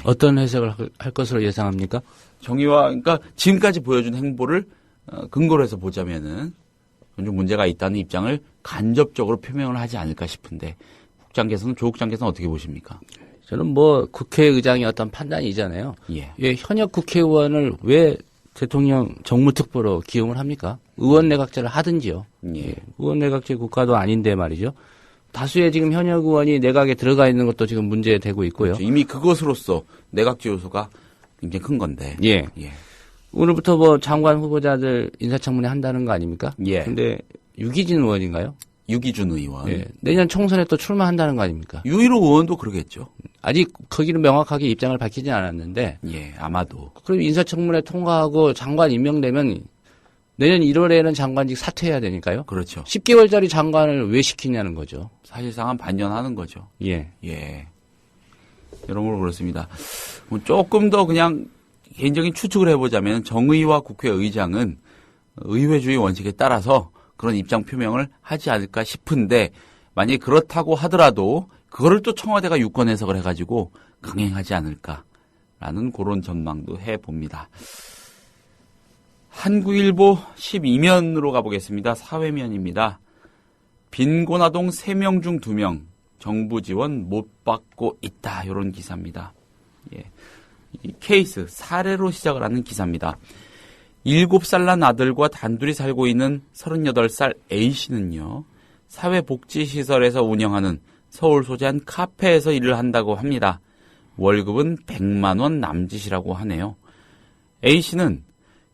어떤 해석을 할 것으로 예상합니까? 정의와 그러니까 지금까지 보여준 행보를 근거로 해서 보자면은 좀 문제가 있다는 입장을 간접적으로 표명을 하지 않을까 싶은데 조국 장께서는 어떻게 보십니까? 저는 국회의장의 어떤 판단이잖아요. 현역 국회의원을 왜 대통령 정무특보로 기용을 합니까? 의원 내각제를 하든지요. 의원 내각제 국가도 아닌데 말이죠. 다수의 지금 현역 의원이 내각에 들어가 있는 것도 지금 문제되고 있고요. 그렇죠. 이미 그것으로서 내각제 요소가 굉장히 큰 건데. 오늘부터 장관 후보자들 인사청문회 한다는 거 아닙니까? 근데 유기진 의원인가요? 유기준 의원. 내년 총선에 또 출마한다는 거 아닙니까? 유일호 의원도 그러겠죠. 아직 거기는 명확하게 입장을 밝히지 않았는데. 아마도. 그럼 인사청문회 통과하고 장관 임명되면 내년 1월에는 장관직 사퇴해야 되니까요. 그렇죠. 10개월짜리 장관을 왜 시키냐는 거죠. 사실상 한 반년 하는 거죠. 예. 여러모로 그렇습니다. 뭐 조금 더 그냥 개인적인 추측을 해보자면 정의와 국회의장은 의회주의 원칙에 따라서 그런 입장 표명을 하지 않을까 싶은데 만약에 그렇다고 하더라도 그거를 또 청와대가 유권 해석을 해가지고 강행하지 않을까라는 그런 전망도 해봅니다. 한국일보 12면으로 가보겠습니다. 사회면입니다. 빈곤아동 3명 중 2명 정부 지원 못 받고 있다. 이런 기사입니다. 이 케이스 사례로 시작을 하는 기사입니다. 7살 난 아들과 단둘이 살고 있는 38살 A씨는요. 사회복지시설에서 운영하는 서울 소재 한 카페에서 일을 한다고 합니다. 월급은 100만 원 남짓이라고 하네요. A씨는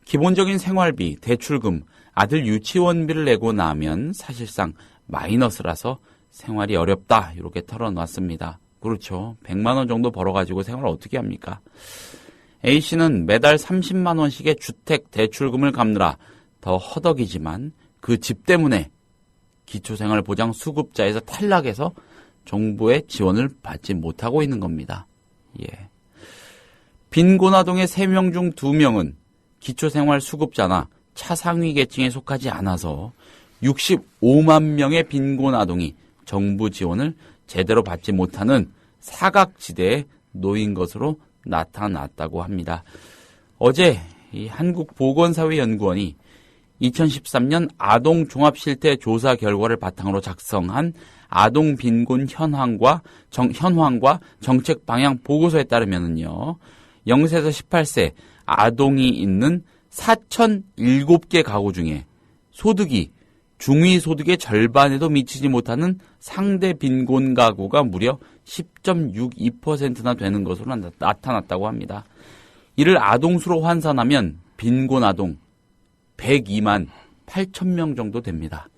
기본적인 생활비, 대출금, 아들 유치원비를 내고 나면 사실상 마이너스라서 생활이 어렵다 이렇게 털어놨습니다. 그렇죠. 100만 원 정도 벌어가지고 생활을 어떻게 합니까? A씨는 매달 30만 원씩의 주택 대출금을 갚느라 더 허덕이지만 그 집 때문에 기초생활보장 수급자에서 탈락해서 정부의 지원을 받지 못하고 있는 겁니다. 예. 빈곤아동의 3명 중 2명은 기초생활 수급자나 차상위 계층에 속하지 않아서 65만 명의 빈곤아동이 정부 지원을 제대로 받지 못하는 사각지대에 놓인 것으로 나타났다고 합니다. 어제 이 한국보건사회연구원이 2013년 아동종합실태 조사 결과를 바탕으로 작성한 아동 빈곤 현황과 정책 방향 보고서에 따르면요, 0세에서 18세 아동이 있는 4,007개 가구 중에 소득이 중위소득의 절반에도 미치지 못하는 상대 빈곤 가구가 무려 10.62%나 되는 것으로 나타났다고 합니다. 이를 아동수로 환산하면 빈곤 아동 102만 8천 명 정도 됩니다.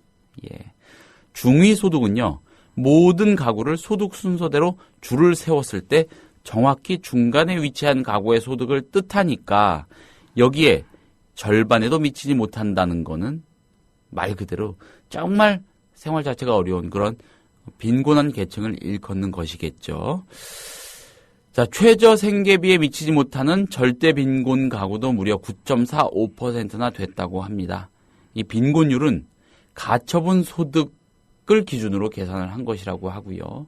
예. 중위소득은요, 모든 가구를 소득 순서대로 줄을 세웠을 때 정확히 중간에 위치한 가구의 소득을 뜻하니까 여기에 절반에도 미치지 못한다는 거는 말 그대로 정말 생활 자체가 어려운 그런 빈곤한 계층을 일컫는 것이겠죠. 자, 최저 생계비에 미치지 못하는 절대 빈곤 가구도 무려 9.45%나 됐다고 합니다. 이 빈곤율은 가처분 소득을 기준으로 계산을 한 것이라고 하고요.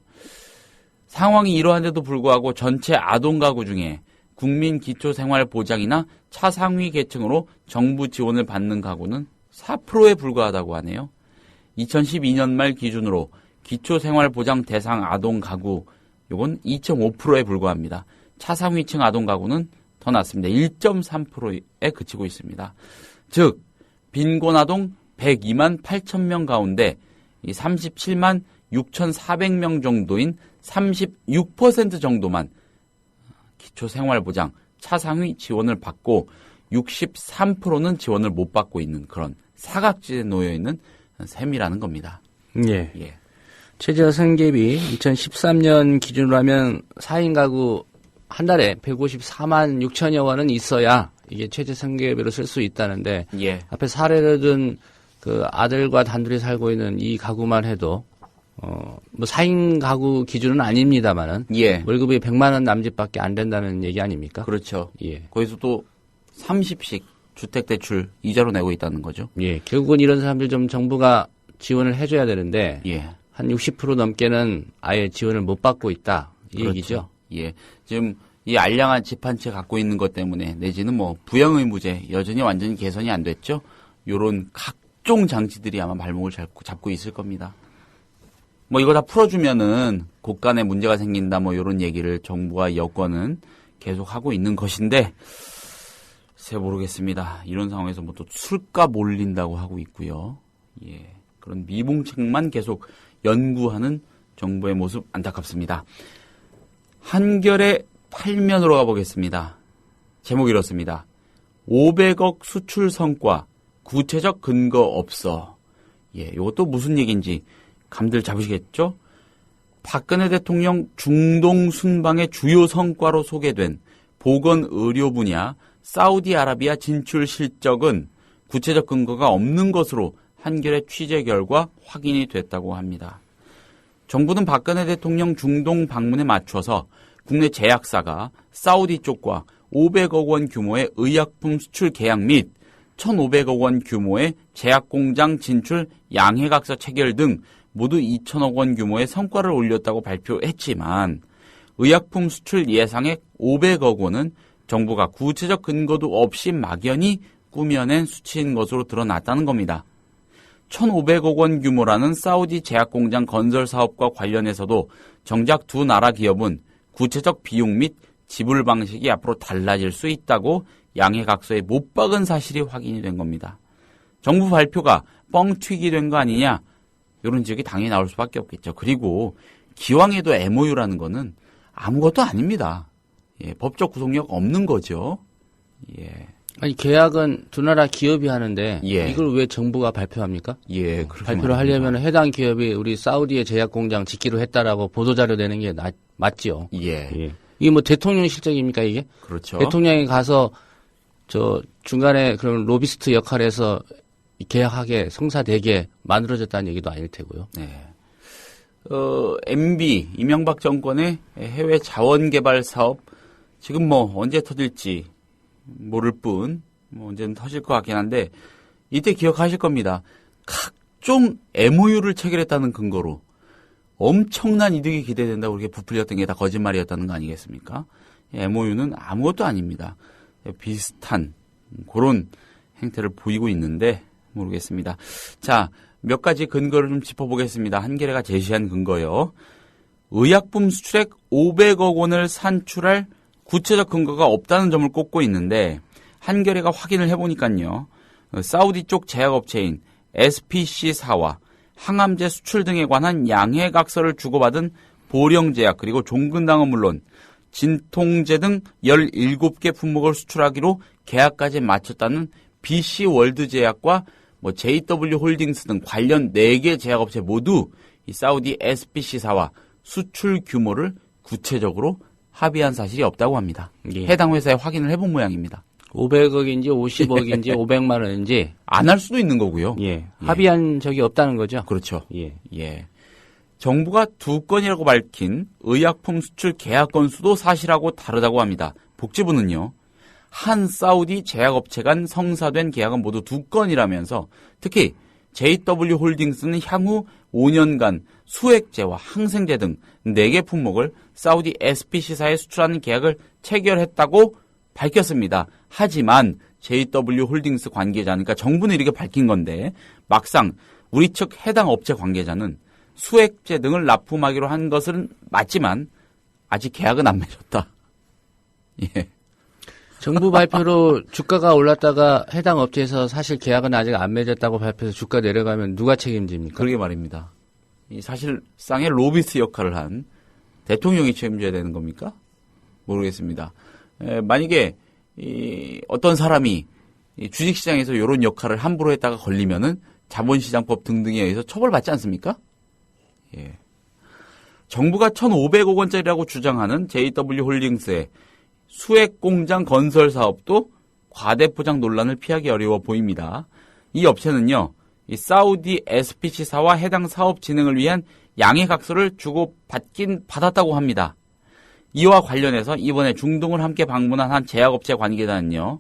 상황이 이러한데도 불구하고 전체 아동 가구 중에 국민기초생활보장이나 차상위 계층으로 정부 지원을 받는 가구는 4%에 불과하다고 하네요. 2012년 말 기준으로 기초생활보장 대상 아동 가구 요건 2.5%에 불과합니다. 차상위층 아동 가구는 더 낮습니다. 1.3%에 그치고 있습니다. 즉 빈곤 아동 102만 8천 명 가운데 37만 6,400명 정도인 36% 정도만 기초생활보장 차상위 지원을 받고 63%는 지원을 못 받고 있는 그런 사각지대에 놓여 있는 셈이라는 겁니다. 예. 예. 최저 생계비 2013년 기준으로 하면 4인 가구 한 달에 154만 6천여 원은 있어야 이게 최저 생계비로 쓸 수 있다는데, 예. 앞에 사례를 든 그 아들과 단둘이 살고 있는 이 가구만 해도 뭐 4인 가구 기준은 아닙니다만은, 예. 월급이 100만 원 남짓밖에 안 된다는 얘기 아닙니까? 그렇죠. 예. 거기서 또 30씩 주택대출 이자로 내고 있다는 거죠. 예. 결국은 이런 사람들 좀 정부가 지원을 해줘야 되는데, 예. 한 60% 넘게는 아예 지원을 못 받고 있다, 이 그렇죠. 얘기죠. 예. 지금 이 알량한 집 한 채 갖고 있는 것 때문에 내지는 뭐 부양의무제 여전히 완전히 개선이 안 됐죠. 요런 각종 장치들이 아마 발목을 잡고 있을 겁니다. 뭐 이거 다 풀어주면은 곳간에 문제가 생긴다 뭐 요런 얘기를 정부와 여권은 계속 하고 있는 것인데, 글쎄 모르겠습니다. 이런 상황에서 뭐 또 술값 올린다고 하고 있고요. 예. 그런 미봉책만 계속 연구하는 정부의 모습 안타깝습니다. 한겨레 8면으로 가보겠습니다. 제목 이렇습니다. 500억 수출 성과 구체적 근거 없어. 예, 이것도 무슨 얘기인지 감들 잡으시겠죠? 박근혜 대통령 중동 순방의 주요 성과로 소개된 보건 의료 분야 사우디아라비아 진출 실적은 구체적 근거가 없는 것으로 한겨레 취재 결과 확인이 됐다고 합니다. 정부는 박근혜 대통령 중동 방문에 맞춰서 국내 제약사가 사우디 쪽과 500억 원 규모의 의약품 수출 계약 및 1,500억 원 규모의 제약공장 진출 양해각서 체결 등 모두 2천억 원 규모의 성과를 올렸다고 발표했지만, 의약품 수출 예상액 500억 원은 정부가 구체적 근거도 없이 막연히 꾸며낸 수치인 것으로 드러났다는 겁니다. 1,500억 원 규모라는 사우디 제약공장 건설 사업과 관련해서도 정작 두 나라 기업은 구체적 비용 및 지불 방식이 앞으로 달라질 수 있다고 양해각서에 못 박은 사실이 확인이 된 겁니다. 정부 발표가 뻥튀기 된 거 아니냐, 이런 지적이 당연히 나올 수밖에 없겠죠. 그리고 기왕에도 MOU라는 거는 아무것도 아닙니다. 예, 법적 구속력 없는 거죠. 예. 아니 계약은 두 나라 기업이 하는데 예. 이걸 왜 정부가 발표합니까? 예, 발표를 하려면 해당 기업이 우리 사우디의 제약 공장 짓기로 했다라고 보도자료 내는 게 맞지요. 예. 이게 뭐 대통령 실적입니까 이게? 그렇죠. 대통령이 가서 저 중간에 그런 로비스트 역할에서 계약하게 성사되게 만들어졌다는 얘기도 아닐 테고요. 네. MB 이명박 정권의 해외 자원 개발 사업 지금 뭐 언제 터질지 모를 뿐 뭐 언제는 터질 것 같긴 한데 이때 기억하실 겁니다. 각종 MOU를 체결했다는 근거로 엄청난 이득이 기대된다고 그렇게 부풀렸던 게 다 거짓말이었다는 거 아니겠습니까? MOU는 아무것도 아닙니다. 비슷한 그런 행태를 보이고 있는데 모르겠습니다. 자, 몇 가지 근거를 좀 짚어보겠습니다. 한겨레가 제시한 근거요. 의약품 수출액 500억 원을 산출할 구체적 근거가 없다는 점을 꼽고 있는데 한겨레가 확인을 해보니까요. 사우디 쪽 제약업체인 SPC사와 항암제 수출 등에 관한 양해각서를 주고받은 보령제약 그리고 종근당은 물론 진통제 등 17개 품목을 수출하기로 계약까지 마쳤다는 BC월드제약과 뭐 JW홀딩스 등 관련 4개 제약업체 모두 이 사우디 SPC사와 수출 규모를 구체적으로 합의한 사실이 없다고 합니다. 예. 해당 회사에 확인을 해본 모양입니다. 500억인지 50억인지 500만 원인지 안 할 수도 있는 거고요. 예. 합의한 적이 없다는 거죠. 그렇죠. 예. 정부가 2건이라고 밝힌 의약품 수출 계약 건수도 사실하고 다르다고 합니다. 복지부는요. 한 사우디 제약업체 간 성사된 계약은 모두 2건이라면서 특히 JW홀딩스는 향후 5년간 수액제와 항생제 등 4개 품목을 사우디 SPC사에 수출하는 계약을 체결했다고 밝혔습니다. 하지만 JW홀딩스 관계자는 그러니까 정부는 이렇게 밝힌 건데 막상 우리 측 해당 업체 관계자는 수액제 등을 납품하기로 한 것은 맞지만 아직 계약은 안 맺었다. 예. 정부 발표로 주가가 올랐다가 해당 업체에서 사실 계약은 아직 안 맺었다고 발표해서 주가 내려가면 누가 책임집니까? 그러게 말입니다. 이 사실상의 로비스트 역할을 한 대통령이 책임져야 되는 겁니까? 모르겠습니다. 만약에 어떤 사람이 주식시장에서 이런 역할을 함부로 했다가 걸리면은 자본시장법 등등에 의해서 처벌받지 않습니까? 예. 정부가 1,500억 원짜리라고 주장하는 JW홀딩스의 수액공장 건설 사업도 과대포장 논란을 피하기 어려워 보입니다. 이 업체는요, 이 사우디 SPC사와 해당 사업 진행을 위한 양해각서를 주고받긴 받았다고 합니다. 이와 관련해서 이번에 중동을 함께 방문한 한 제약업체 관계자는요,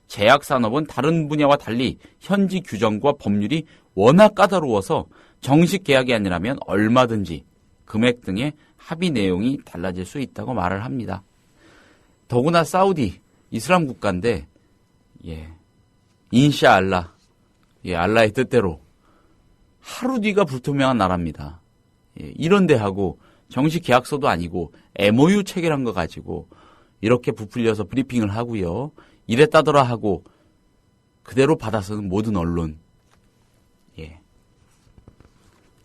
제약산업은 다른 분야와 달리 현지 규정과 법률이 워낙 까다로워서 정식 계약이 아니라면 얼마든지 금액 등의 합의 내용이 달라질 수 있다고 말을 합니다. 더구나 사우디 이슬람 국가인데 인샤알라 알라의 뜻대로 하루 뒤가 불투명한 나라입니다. 이런 데하고 정식 계약서도 아니고 MOU 체결한 거 가지고 이렇게 부풀려서 브리핑을 하고요. 이랬다더라 하고 그대로 받아서는 모든 언론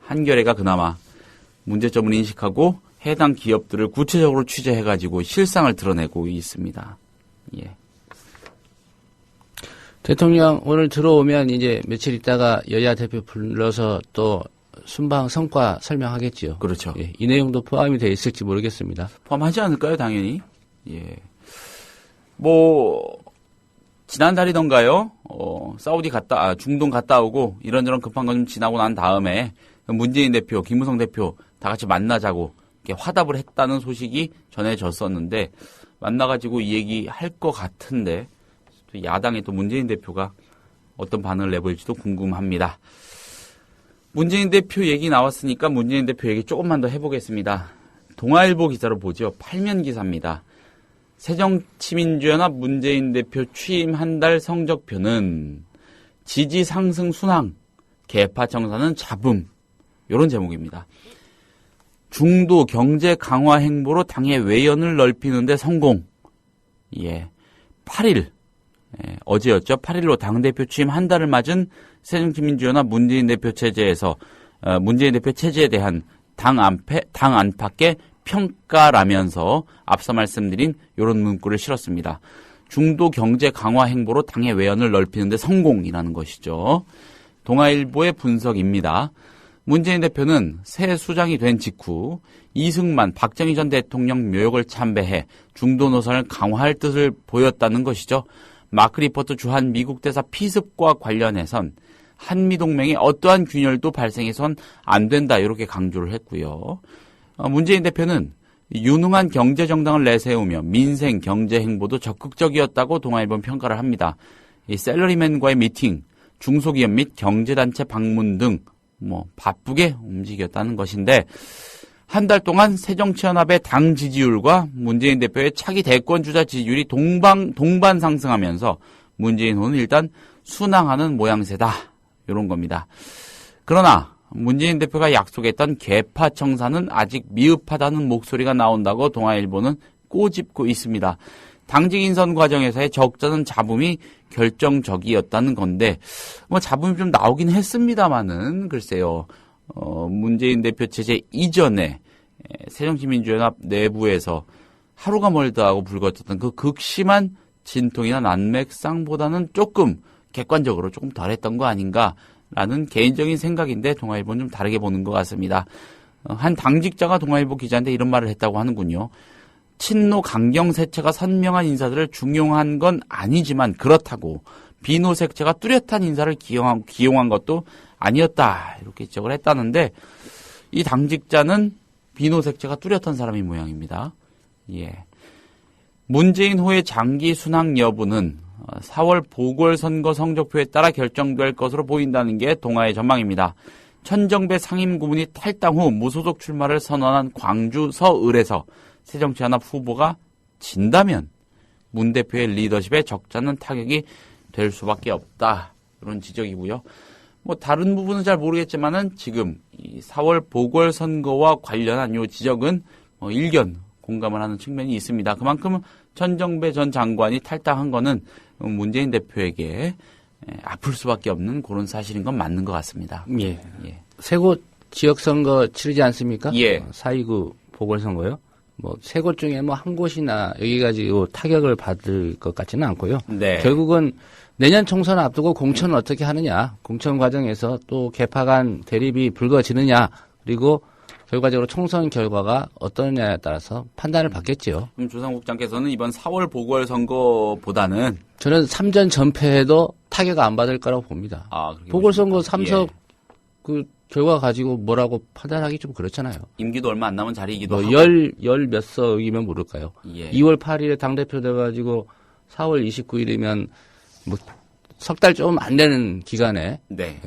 한겨레가 그나마 문제점을 인식하고 해당 기업들을 구체적으로 취재해가지고 실상을 드러내고 있습니다. 예. 대통령 오늘 들어오면 이제 며칠 있다가 여야 대표 불러서 또 순방 성과 설명하겠지요. 그렇죠. 예, 이 내용도 포함이 되어 있을지 모르겠습니다. 포함하지 않을까요, 당연히? 예. 지난달이던가요? 사우디 중동 갔다 오고 이런저런 급한 거 좀 지나고 난 다음에 문재인 대표, 김무성 대표 다 같이 만나자고 이렇게 화답을 했다는 소식이 전해졌었는데 만나가지고 이 얘기 할 것 같은데 또 야당의 또 문재인 대표가 어떤 반응을 내볼지도 궁금합니다. 문재인 대표 얘기 나왔으니까 문재인 대표 얘기 조금만 더 해보겠습니다. 동아일보 기사로 보죠. 8면 기사입니다. 새정치민주연합 문재인 대표 취임 한 달 성적표는 지지 상승 순항, 개파 청사는 잡음. 이런 제목입니다. 중도 경제 강화 행보로 당의 외연을 넓히는 데 성공. 8일, 어제였죠. 8일로 당대표 취임 한 달을 맞은 새정치민주연합 문재인 대표 체제에서 문재인 대표 체제에 대한 당 안팎의 평가라면서 앞서 말씀드린 이런 문구를 실었습니다. 중도 경제 강화 행보로 당의 외연을 넓히는 데 성공이라는 것이죠. 동아일보의 분석입니다. 문재인 대표는 새 수장이 된 직후 이승만, 박정희 전 대통령 묘역을 참배해 중도 노선을 강화할 뜻을 보였다는 것이죠. 마크리포트 주한 미국 대사 피습과 관련해선 한미동맹에 어떠한 균열도 발생해선 안 된다 이렇게 강조를 했고요. 문재인 대표는 유능한 경제정당을 내세우며 민생 경제 행보도 적극적이었다고 동아일보는 평가를 합니다. 이 셀러리맨과의 미팅, 중소기업 및 경제단체 방문 등 바쁘게 움직였다는 것인데 한 달 동안 새정치연합의 당 지지율과 문재인 대표의 차기 대권주자 지지율이 동반 상승하면서 문재인호는 일단 순항하는 모양새다. 이런 겁니다. 그러나 문재인 대표가 약속했던 계파 청산은 아직 미흡하다는 목소리가 나온다고 동아일보는 꼬집고 있습니다. 당직 인선 과정에서의 적잖은 잡음이 결정적이었다는 건데 잡음이 좀 나오긴 했습니다마는 글쎄요. 문재인 대표 체제 이전에 새정치민주연합 내부에서 하루가 멀다 하고 불거졌던 그 극심한 진통이나 난맥상보다는 조금 객관적으로 조금 덜했던 거 아닌가라는 개인적인 생각인데 동아일보는 좀 다르게 보는 것 같습니다. 한 당직자가 동아일보 기자한테 이런 말을 했다고 하는군요. 친노 강경 색채가 선명한 인사들을 중용한 건 아니지만 그렇다고 비노 색채가 뚜렷한 인사를 기용한 것도 아니었다 이렇게 지적을 했다는데 이 당직자는 비노 색채가 뚜렷한 사람인 모양입니다. 예. 문재인호의 장기 순항 여부는 4월 보궐선거 성적표에 따라 결정될 것으로 보인다는 게 동아의 전망입니다. 천정배 상임고문이 탈당 후 무소속 출마를 선언한 광주 서을에서 새정치연합 후보가 진다면 문 대표의 리더십에 적잖은 타격이 될 수밖에 없다. 이런 지적이고요. 다른 부분은 잘 모르겠지만은 지금 이 4월 보궐선거와 관련한 요 지적은 일견 공감을 하는 측면이 있습니다. 그만큼 천정배 전 장관이 탈당한 거는 문재인 대표에게 아플 수밖에 없는 그런 사실인 건 맞는 것 같습니다. 예. 세 곳 지역선거 치르지 않습니까? 예. 4.29 보궐선거요. 세 곳 중에 한 곳이나 여기 가지고 타격을 받을 것 같지는 않고요. 네. 결국은 내년 총선 앞두고 공천을 어떻게 하느냐, 공천 과정에서 또 개파 간 대립이 불거지느냐, 그리고 결과적으로 총선 결과가 어떠냐에 따라서 판단을 받겠지요. 그럼 조상국장께서는 이번 4월 보궐선거보다는 저는 3전 전패해도 타격 안 받을 거라고 봅니다. 보궐선거 3석 그 결과 가지고 뭐라고 판단하기 좀 그렇잖아요. 임기도 얼마 안 남은 자리이기도 하고. 열 몇 석이면 모를까요. 예. 2월 8일에 당대표 돼가지고 4월 29일이면 석 달 좀 안 되는 기간에 네.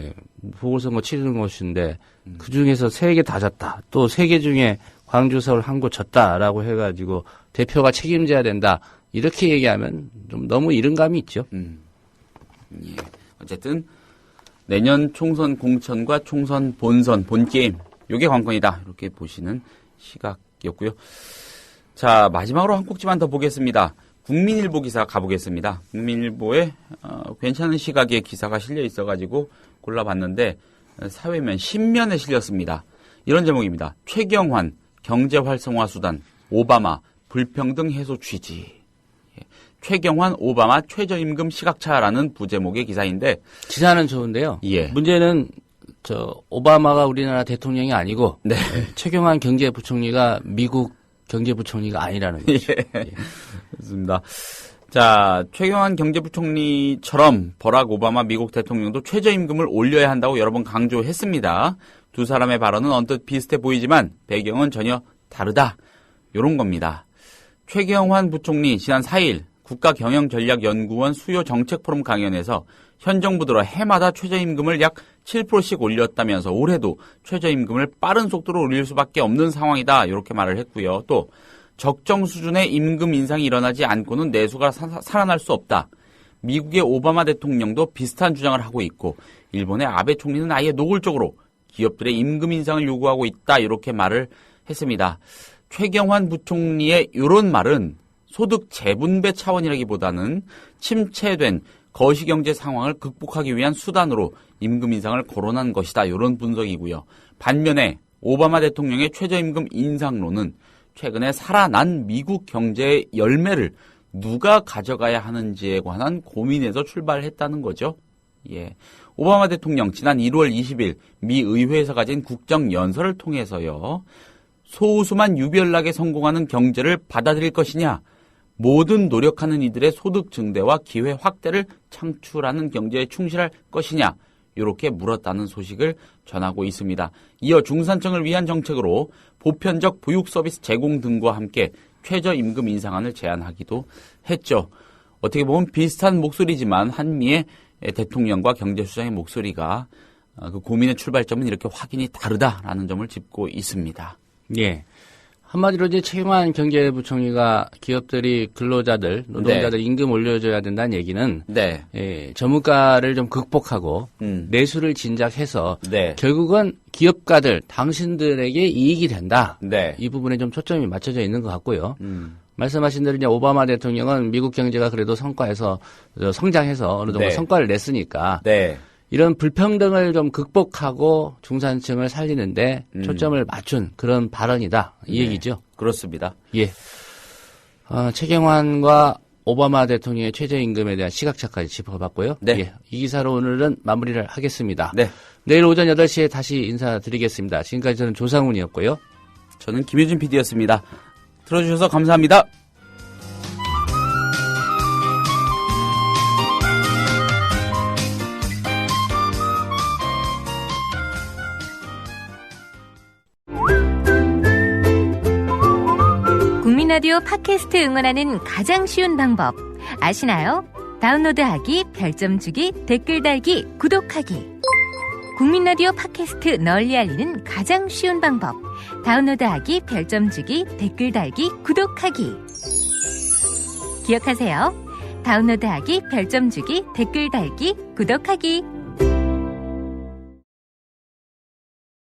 보궐선거 치르는 것인데 그중에서 3개 다 졌다. 또 3개 중에 광주, 서울 한 곳 졌다라고 해가지고 대표가 책임져야 된다. 이렇게 얘기하면 좀 너무 이른 감이 있죠. 예. 어쨌든 내년 총선 공천과 총선 본선, 본게임 이게 관건이다. 이렇게 보시는 시각이었고요. 자, 마지막으로 한 꼭지만 더 보겠습니다. 국민일보 기사 가보겠습니다. 국민일보에 괜찮은 시각의 기사가 실려 있어가지고 골라봤는데 사회면 10면에 실렸습니다. 이런 제목입니다. 최경환 경제활성화 수단 오바마 불평등 해소 취지. 최경환 오바마 최저임금 시각차라는 부제목의 기사인데 기사는 좋은데요. 예. 문제는 오바마가 우리나라 대통령이 아니고 네. 최경환 경제부총리가 미국 경제부총리가 아니라는 거죠. 예. 그렇습니다. 자, 최경환 경제부총리처럼 버락 오바마 미국 대통령도 최저임금을 올려야 한다고 여러 번 강조했습니다. 두 사람의 발언은 언뜻 비슷해 보이지만 배경은 전혀 다르다. 이런 겁니다. 최경환 부총리 지난 4일 국가경영전략연구원 수요정책포럼 강연에서 현 정부 들어 해마다 최저임금을 약 7%씩 올렸다면서 올해도 최저임금을 빠른 속도로 올릴 수밖에 없는 상황이다. 이렇게 말을 했고요. 또 적정 수준의 임금 인상이 일어나지 않고는 내수가 살아날 수 없다. 미국의 오바마 대통령도 비슷한 주장을 하고 있고 일본의 아베 총리는 아예 노골적으로 기업들의 임금 인상을 요구하고 있다. 이렇게 말을 했습니다. 최경환 부총리의 이런 말은 소득 재분배 차원이라기보다는 침체된 거시경제 상황을 극복하기 위한 수단으로 임금 인상을 거론한 것이다. 이런 분석이고요. 반면에 오바마 대통령의 최저임금 인상론은 최근에 살아난 미국 경제의 열매를 누가 가져가야 하는지에 관한 고민에서 출발했다는 거죠. 예. 오바마 대통령 지난 1월 20일 미 의회에서 가진 국정연설을 통해서요. 소수만 유별나게 성공하는 경제를 받아들일 것이냐, 모든 노력하는 이들의 소득 증대와 기회 확대를 창출하는 경제에 충실할 것이냐, 이렇게 물었다는 소식을 전하고 있습니다. 이어 중산층을 위한 정책으로 보편적 보육 서비스 제공 등과 함께 최저임금 인상안을 제안하기도 했죠. 어떻게 보면 비슷한 목소리지만 한미의 대통령과 경제수장의 목소리가 그 고민의 출발점은 이렇게 확연히 다르다라는 점을 짚고 있습니다. 예. 한마디로 이제 최경환 경제부총리가 기업들이 근로자들, 노동자들 임금 올려줘야 된다는 얘기는 네. 예, 저물가를 좀 극복하고 내수를 진작해서 네. 결국은 기업가들, 당신들에게 이익이 된다. 네. 이 부분에 좀 초점이 맞춰져 있는 것 같고요. 말씀하신 대로 이제 오바마 대통령은 미국 경제가 그래도 성과에서 성장해서 어느 정도 네. 성과를 냈으니까 네. 이런 불평등을 좀 극복하고 중산층을 살리는데 초점을 맞춘 그런 발언이다. 이 얘기죠. 그렇습니다. 예. 최경환과 오바마 대통령의 최저임금에 대한 시각차까지 짚어봤고요. 네. 예. 이 기사로 오늘은 마무리를 하겠습니다. 네. 내일 오전 8시에 다시 인사드리겠습니다. 지금까지 저는 조상훈이었고요. 저는 김효준 PD였습니다. 들어주셔서 감사합니다. 국민라디오 팟캐스트 응원하는 가장 쉬운 방법 아시나요? 다운로드하기, 별점 주기, 댓글 달기, 구독하기. 국민라디오 팟캐스트 널리 알리는 가장 쉬운 방법. 다운로드하기, 별점 주기, 댓글 달기, 구독하기. 기억하세요. 다운로드하기, 별점 주기, 댓글 달기, 구독하기.